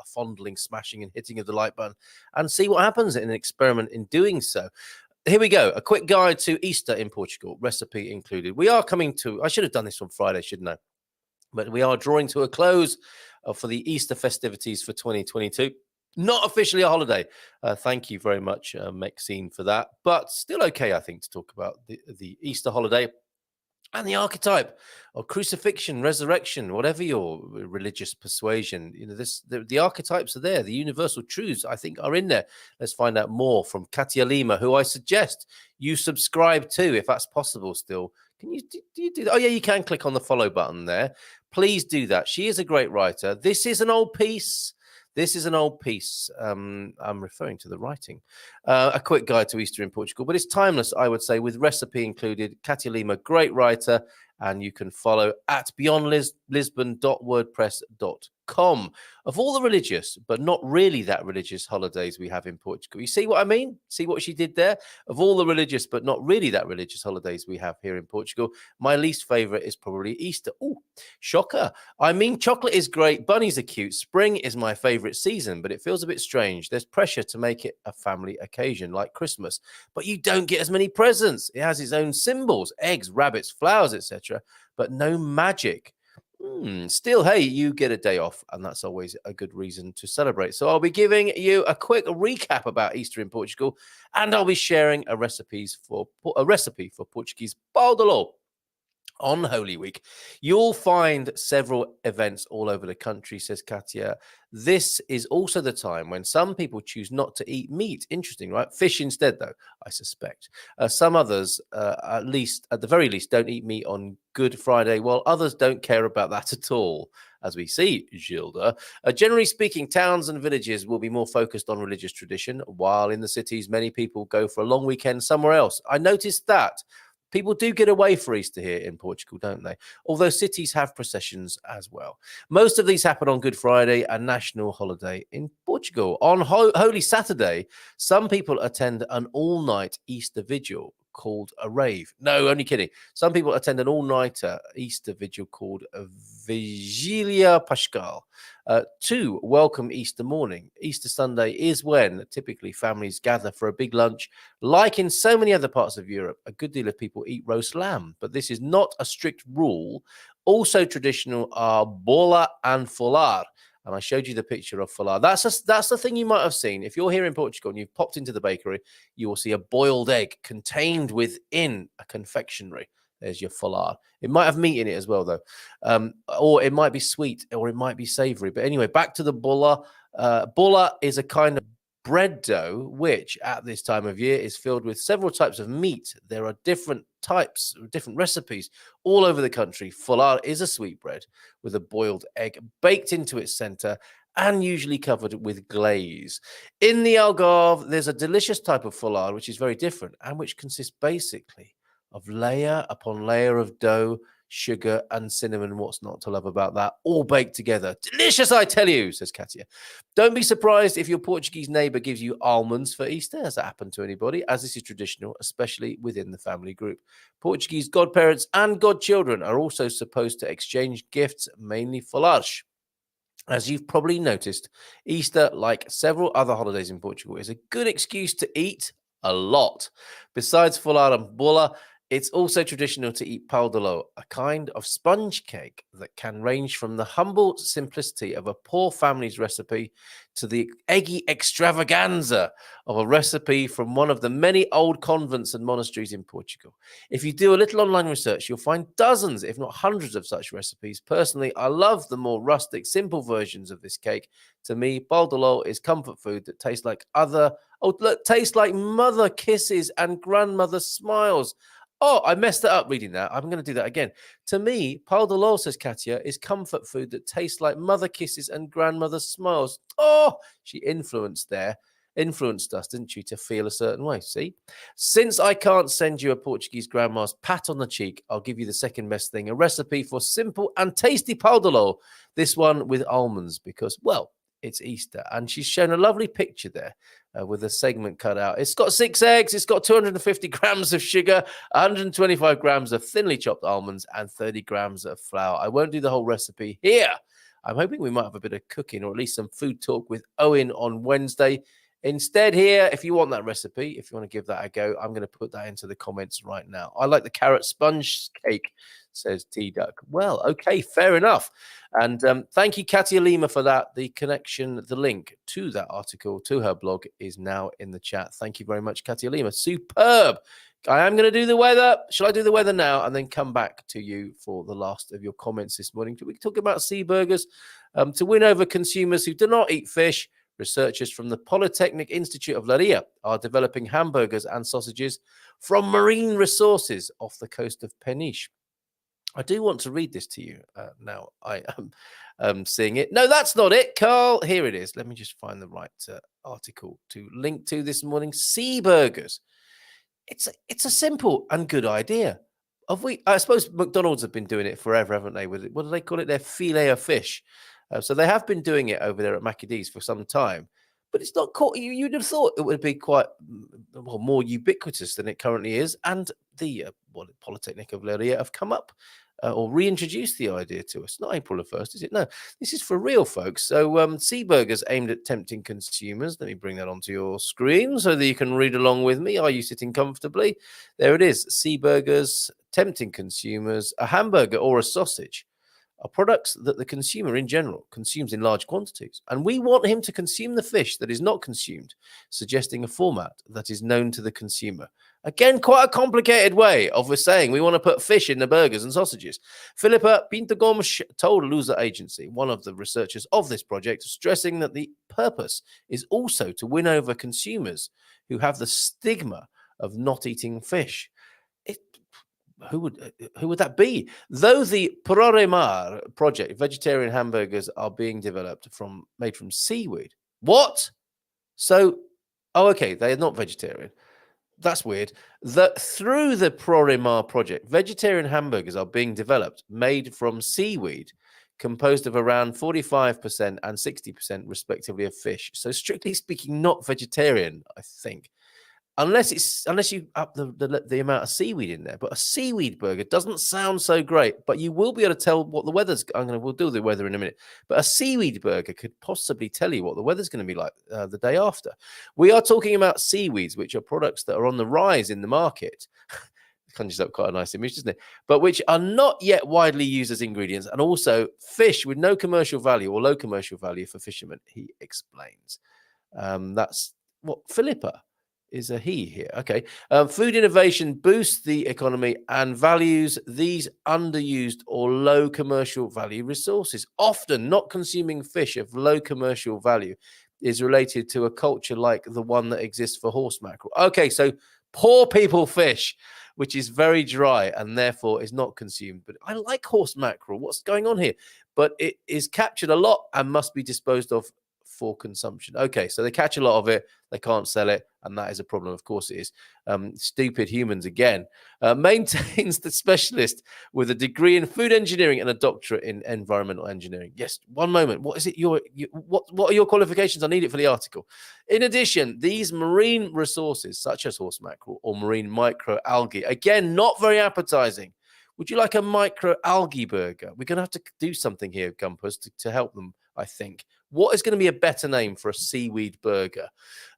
fondling, smashing, and hitting of the like button and see what happens in an experiment in doing so. Here we go. A quick guide to Easter in Portugal, recipe included. We are coming to, I should have done this on Friday, shouldn't I? But we are drawing to a close for the Easter festivities for 2022. Not officially a holiday. Thank you very much, Maxine, for that. But still okay, I think, to talk about the Easter holiday and the archetype of crucifixion, resurrection, whatever your religious persuasion. You know, the archetypes are there. The universal truths, I think, are in there. Let's find out more from Katia Lima, who I suggest you subscribe to, if that's possible still. Can you do you do that? Oh, yeah, you can click on the follow button there. Please do that. She is a great writer. This is an old piece. I'm referring to the writing. A quick guide to Easter in Portugal, but it's timeless, I would say, with recipe included. Katia Lima, great writer, and you can follow at beyondlisbon.wordpress.com. Of all the religious, but not really that religious holidays we have in Portugal. You see what I mean? See what she did there? Of all the religious, but not really that religious holidays we have here in Portugal, my least favorite is probably Easter. Oh, shocker. I mean, chocolate is great. Bunnies are cute. Spring is my favorite season, but it feels a bit strange. There's pressure to make it a family occasion like Christmas, but you don't get as many presents. It has its own symbols, eggs, rabbits, flowers, etc., but no magic. Still, hey, you get a day off, and that's always a good reason to celebrate. So I'll be giving you a quick recap about Easter in Portugal, and I'll be sharing a recipe for Portuguese pão de ló. On Holy Week, you'll find several events all over the country, says Katia. This is also the time when some people choose not to eat meat. Interesting, right? Fish instead, though, I suspect. Some others, at the very least, don't eat meat on Good Friday, while others don't care about that at all. As we see, Gilda. Generally speaking, towns and villages will be more focused on religious tradition, while in the cities, many people go for a long weekend somewhere else. I noticed that. People do get away for Easter here in Portugal, don't they? Although cities have processions as well. Most of these happen on Good Friday, a national holiday in Portugal. On Holy Saturday, some people attend an all-night Easter vigil called a rave. No, only kidding. Some people attend an all-nighter Easter vigil called a Vigilia Pascal to welcome Easter morning. Easter Sunday is when typically families gather for a big lunch. Like in so many other parts of Europe, a good deal of people eat roast lamb, but this is not a strict rule. Also traditional are bola and folar. And I showed you the picture of folar. That's the thing you might have seen. If you're here in Portugal and you've popped into the bakery, you will see a boiled egg contained within a confectionery. There's your folar. It might have meat in it as well, though. Or it might be sweet, or it might be savory. But anyway, back to the bola. Bola is a kind of bread dough, which at this time of year is filled with several types of meat. There are different types, different recipes all over the country. Folar is a sweet bread with a boiled egg baked into its center and usually covered with glaze. In the Algarve, there's a delicious type of folar, which is very different and which consists basically of layer upon layer of dough, sugar, and cinnamon. What's not to love about that? All baked together. Delicious, I tell you, says Katia. Don't be surprised if your Portuguese neighbor gives you almonds for Easter. Has that happened to anybody? As this is traditional, especially within the family group. Portuguese godparents and godchildren are also supposed to exchange gifts, mainly folares. As you've probably noticed, Easter, like several other holidays in Portugal, is a good excuse to eat a lot. Besides folar and bola, it's also traditional to eat pão de ló, a kind of sponge cake that can range from the humble simplicity of a poor family's recipe to the eggy extravaganza of a recipe from one of the many old convents and monasteries in Portugal. If you do a little online research, you'll find dozens, if not hundreds, of such recipes. Personally, I love the more rustic, simple versions of this cake. To me, pão de ló is comfort food that tastes like tastes like mother kisses and grandmother smiles. Oh, I messed that up reading that. I'm going to do that again. To me, pão de ló, says Katia, is comfort food that tastes like mother kisses and grandmother smiles. Oh, she influenced us, didn't she, to feel a certain way? See? Since I can't send you a Portuguese grandma's pat on the cheek, I'll give you the second best thing, a recipe for simple and tasty pão de ló. This one with almonds because, well, it's Easter. And she's shown a lovely picture there with a segment cut out. It's got 6 eggs, it's got 250 grams of sugar, 125 grams of thinly chopped almonds, and 30 grams of flour. I won't do the whole recipe here. I'm hoping we might have a bit of cooking or at least some food talk with Owen on Wednesday. Instead here, if you want that recipe, if you want to give that a go, I'm going to put that into the comments right now. I like the carrot sponge cake, says T-Duck. Well, okay, fair enough. And thank you, Katia Lima, for that. The connection, the link to that article, to her blog, is now in the chat. Thank you very much, Katia Lima. Superb. I am going to do the weather. Shall I do the weather now and then come back to you for the last of your comments this morning? We talk about sea burgers to win over consumers who do not eat fish. Researchers from the Polytechnic Institute of Leiria are developing hamburgers and sausages from marine resources off the coast of Peniche. I do want to read this to you now. I am seeing it. No, that's not it, Carl. Here it is. Let me just find the right article to link to this morning. Sea burgers. It's a simple and good idea. I suppose McDonald's have been doing it forever, haven't they? With it, what do they call it? Their filet of fish. So they have been doing it over there at Maccadee's for some time, but it's not caught. You'd have thought it would be quite more ubiquitous than it currently is. And the Polytechnic of Leiria have come up or reintroduced the idea to us. Not April the 1st, is it? No, this is for real, folks. So sea burgers aimed at tempting consumers. Let me bring that onto your screen so that you can read along with me. Are you sitting comfortably? There it is. Sea burgers tempting consumers. A hamburger or a sausage are products that the consumer in general consumes in large quantities. And we want him to consume the fish that is not consumed, suggesting a format that is known to the consumer. Again, quite a complicated way of saying we want to put fish in the burgers and sausages. Filipa Pinto Gomes told Lusa Agency, one of the researchers of this project, stressing that the purpose is also to win over consumers who have the stigma of not eating fish. Who would that be? Though the Proremar project, vegetarian hamburgers are being developed made from seaweed. What? So, okay, they are not vegetarian. That's weird. Through the Proremar project, vegetarian hamburgers are being developed made from seaweed, composed of around 45% and 60% respectively of fish. So, strictly speaking, not vegetarian, I think. Unless you up the amount of seaweed in there. But a seaweed burger doesn't sound so great, but you will be able to tell what the weather's. We'll do the weather in a minute. But a seaweed burger could possibly tell you what the weather's going to be like the day after. We are talking about seaweeds, which are products that are on the rise in the market. Conjures up quite a nice image, doesn't it? But which are not yet widely used as ingredients, and also fish with no commercial value or low commercial value for fishermen, he explains. That's what Philippa is a he here. Okay. Food innovation boosts the economy and values these underused or low commercial value resources. Often not consuming fish of low commercial value is related to a culture like the one that exists for horse mackerel. Okay, so poor people fish, which is very dry and therefore is not consumed. But I like horse mackerel. What's going on here? But it is captured a lot and must be disposed of for consumption. Okay, so they catch a lot of it, they can't sell it, and that is a problem. Of course it is. Stupid humans again. Maintains the specialist with a degree in food engineering and a doctorate in environmental engineering. Yes, one moment. What is it? What are your qualifications? I need it for the article. In addition, these marine resources, such as horse mackerel or marine microalgae, again, not very appetizing. Would you like a microalgae burger? We're going to have to do something here, Gumpers, to help them, I think. What is going to be a better name for a seaweed burger?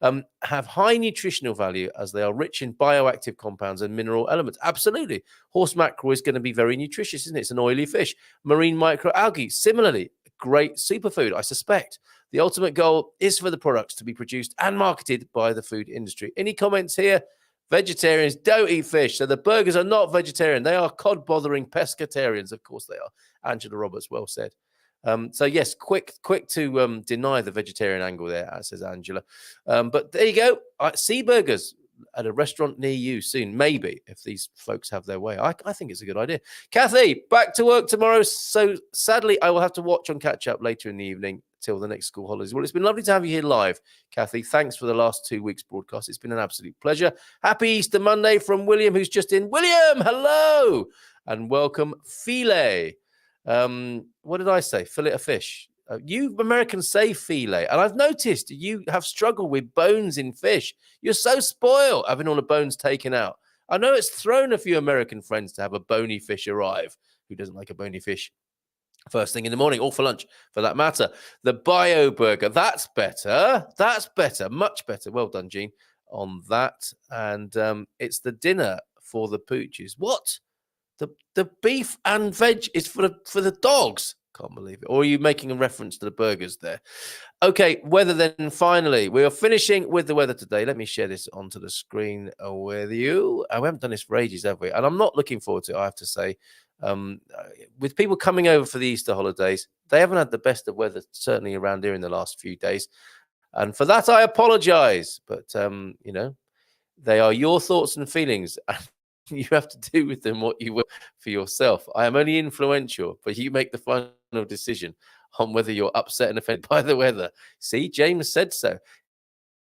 Have high nutritional value as they are rich in bioactive compounds and mineral elements. Absolutely. Horse mackerel is going to be very nutritious, isn't it? It's an oily fish. Marine microalgae, similarly, great superfood, I suspect. The ultimate goal is for the products to be produced and marketed by the food industry. Any comments here? Vegetarians don't eat fish, so the burgers are not vegetarian. They are cod-bothering pescatarians. Of course they are. Angela Roberts, well said. So yes, quick to deny the vegetarian angle there, as says Angela. But there you go. Sea burgers at a restaurant near you soon, maybe, if these folks have their way. I think it's a good idea. Kathy, back to work tomorrow. So sadly, I will have to watch on catch up later in the evening till the next school holidays. Well, it's been lovely to have you here live, Kathy. Thanks for the last 2 weeks broadcast. It's been an absolute pleasure. Happy Easter Monday from William, who's just in. William, hello, and welcome, filet. What did I say? Fillet of fish. You Americans say filet, and I've noticed you have struggled with bones in fish. You're so spoiled having all the bones taken out. I know it's thrown a few American friends to have a bony fish arrive. Who doesn't like a bony fish? First thing in the morning, or for lunch, for that matter. The bio burger, that's better. That's better, much better. Well done, Gene, on that. And it's the dinner for the pooches. What? The beef and veg is for the dogs. Can't believe it. Or are you making a reference to the burgers there? Okay, weather then. Finally, we are finishing with the weather today. Let me share this onto the screen with you. We haven't done this for ages, have we? And I'm not looking forward to it, I have to say. With people coming over for the Easter holidays, they haven't had the best of weather, certainly around here in the last few days. And for that, I apologize. But, they are your thoughts and feelings. You have to do with them what you will for yourself. I am only influential, but you make the final decision on whether you're upset and offended by the weather. See, James said so.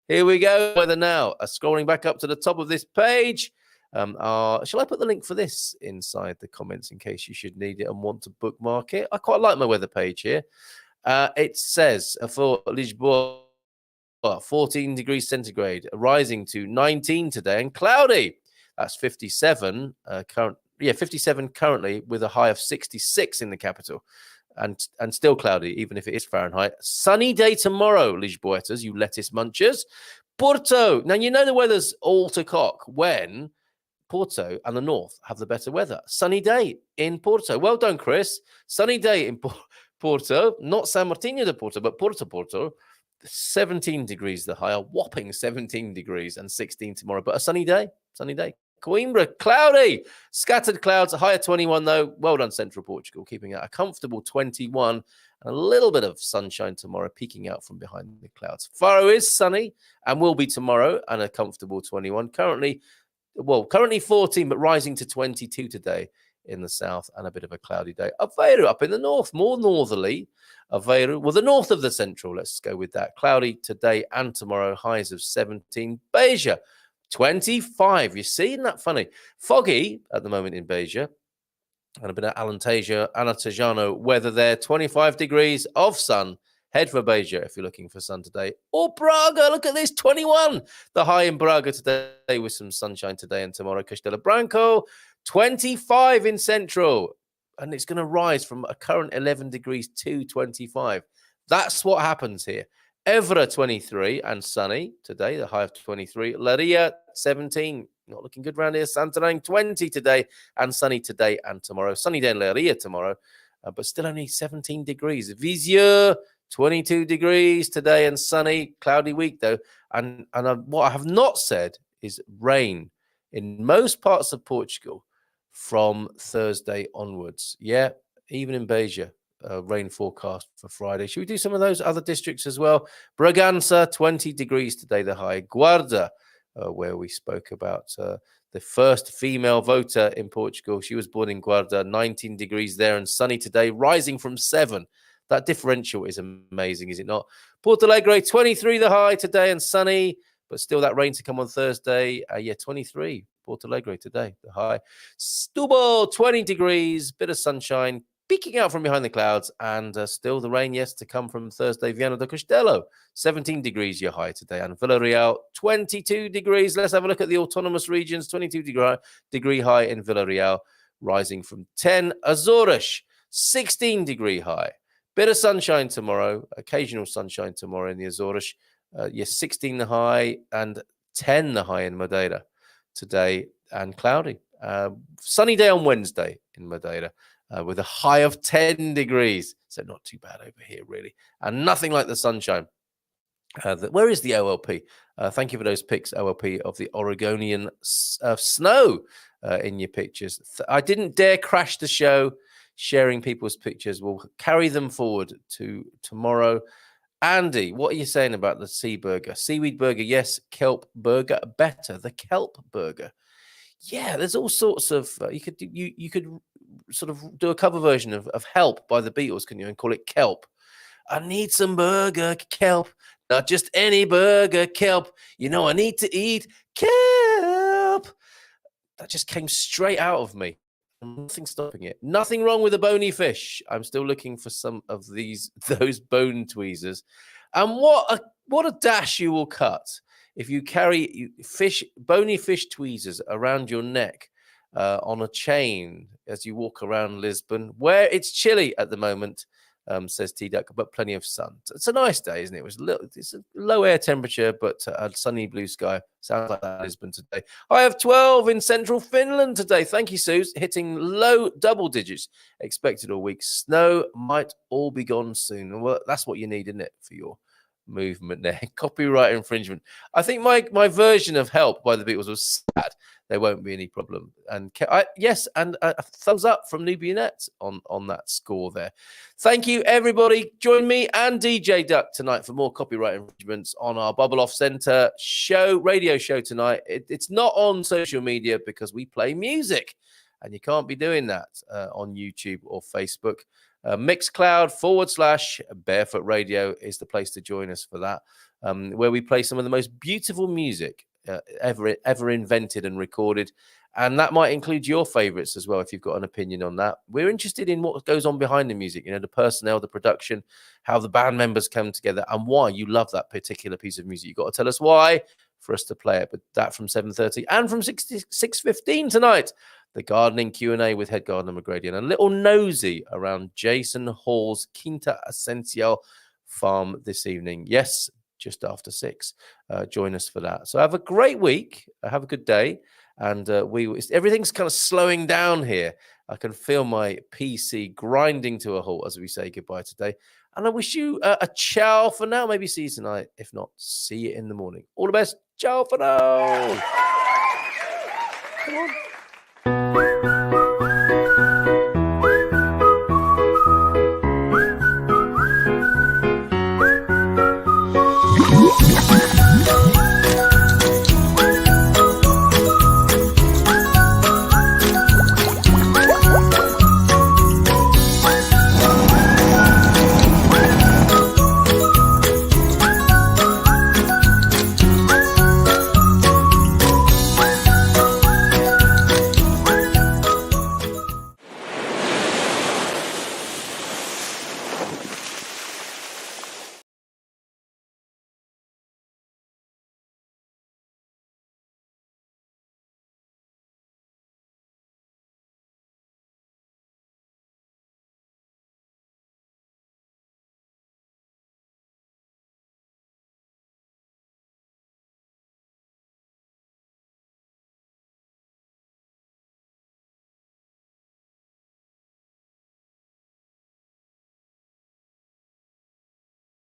Here we go. Weather now. Scrolling back up to the top of this page. Shall I put the link for this inside the comments in case you should need it and want to bookmark it? I quite like my weather page here. It says for Lisboa, 14 degrees centigrade, rising to 19 today and cloudy. That's 57 57 currently, with a high of 66 in the capital, and still cloudy, even if it is Fahrenheit. Sunny day tomorrow, Lisboetas, you lettuce munchers. Porto. Now, you know the weather's all to cock when Porto and the north have the better weather. Sunny day in Porto. Well done, Chris. Sunny day in Porto, not San Martinho de Porto, but Porto. 17 degrees the high, a whopping 17 degrees, and 16 tomorrow. But a sunny day. Coimbra, cloudy. Scattered clouds, a high of 21 though. Well done, Central Portugal, keeping it a comfortable 21. And a little bit of sunshine tomorrow, peeking out from behind the clouds. Faro is sunny and will be tomorrow, and a comfortable 21. Currently 14, but rising to 22 today in the south, and a bit of a cloudy day. Aveiro up in the north, more northerly. Aveiro, well, the north of the central, let's go with that. Cloudy today and tomorrow, highs of 17. Beja, 25. You see, isn't that funny? Foggy at the moment in Beja, and a bit of Alentejo weather there. 25 degrees of sun. Head for Beja if you're looking for sun today. Or Braga, look at this, 21. The high in Braga today, with some sunshine today and tomorrow. Castelo Branco, 25 in central. And it's going to rise from a current 11 degrees to 25. That's what happens here. Évora, 23 and sunny today, the high of 23. Leiria, 17. Not looking good around here. Santarém, 20 today and sunny today and tomorrow. Sunny day in Leiria tomorrow, but still only 17 degrees. Viseu, 22 degrees today and sunny. Cloudy week, though. And what I have not said is rain in most parts of Portugal from Thursday onwards. Yeah, even in Beja. Rain forecast for Friday. Should we do some of those other districts as well? Bragança, 20 degrees today, the high. Guarda, where we spoke about the first female voter in Portugal. She was born in Guarda, 19 degrees there and sunny today, rising from 7. That differential is amazing, is it not? Porto Alegre, 23 the high today and sunny, but still that rain to come on Thursday. 23. Porto Alegre today, the high. Setúbal, 20 degrees, bit of sunshine, peeking out from behind the clouds, and still the rain, yes, to come from Thursday. Viana do Castelo, 17 degrees your high today, and Villarreal, 22 degrees. Let's have a look at the autonomous regions. 22 degree high in Villarreal, rising from 10. Azores, 16 degree high. Bit of sunshine tomorrow, occasional sunshine tomorrow in the Azores. 16 the high and 10 the high in Madeira today, and cloudy. Sunny day on Wednesday in Madeira. With a high of 10 degrees. So not too bad over here, really. And nothing like the sunshine. Where is the OLP? Thank you for those pics, OLP, of the Oregonian snow in your pictures. I didn't dare crash the show sharing people's pictures. We'll carry them forward to tomorrow. Andy, what are you saying about the sea burger? Seaweed burger, yes. Kelp burger, better. The kelp burger. Yeah, there's all sorts of you could sort of do a cover version of Help by the Beatles, can you, and call it Kelp. I need some burger kelp, not just any burger kelp. You know I need to eat kelp. That just came straight out of me. Nothing stopping it. Nothing wrong with a bony fish. I'm still looking for some of those bone tweezers. And what a dash you will cut if you carry bony fish tweezers around your neck on a chain as you walk around Lisbon, where it's chilly at the moment, says T-Duck, but plenty of sun. It's a nice day, isn't it? It's a low air temperature, but a sunny blue sky. Sounds like that in Lisbon today. I have 12 in central Finland today. Thank you, Suze. Hitting low double digits expected all week. Snow might all be gone soon. Well, that's what you need, isn't it, for your movement there? Copyright infringement. I think my version of Help by the Beatles was sad. There won't be any problem. And yes, and a thumbs up from Nubionette on that score there. Thank you, everybody. Join me and DJ Duck tonight for more copyright infringements on our Bubble Off Centre radio show tonight. It's not on social media because we play music, and you can't be doing that on YouTube or Facebook. Mixcloud/Barefoot Radio is the place to join us for that, where we play some of the most beautiful music ever invented and recorded. And that might include your favorites as well, if you've got an opinion on that. We're interested in what goes on behind the music, the personnel, the production, how the band members come together, and why you love that particular piece of music. You've got to tell us why for us to play it. But that from 7:30 and from 6:15 tonight. The gardening Q&A with head gardener McGrady, and a little nosy around Jason Hall's Quinta Esencial farm this evening. Yes, just after 6. Join us for that. So have a great week. Have a good day. And everything's kind of slowing down here. I can feel my PC grinding to a halt as we say goodbye today. And I wish you a ciao for now. Maybe see you tonight. If not, see you in the morning. All the best. Ciao for now. Come on.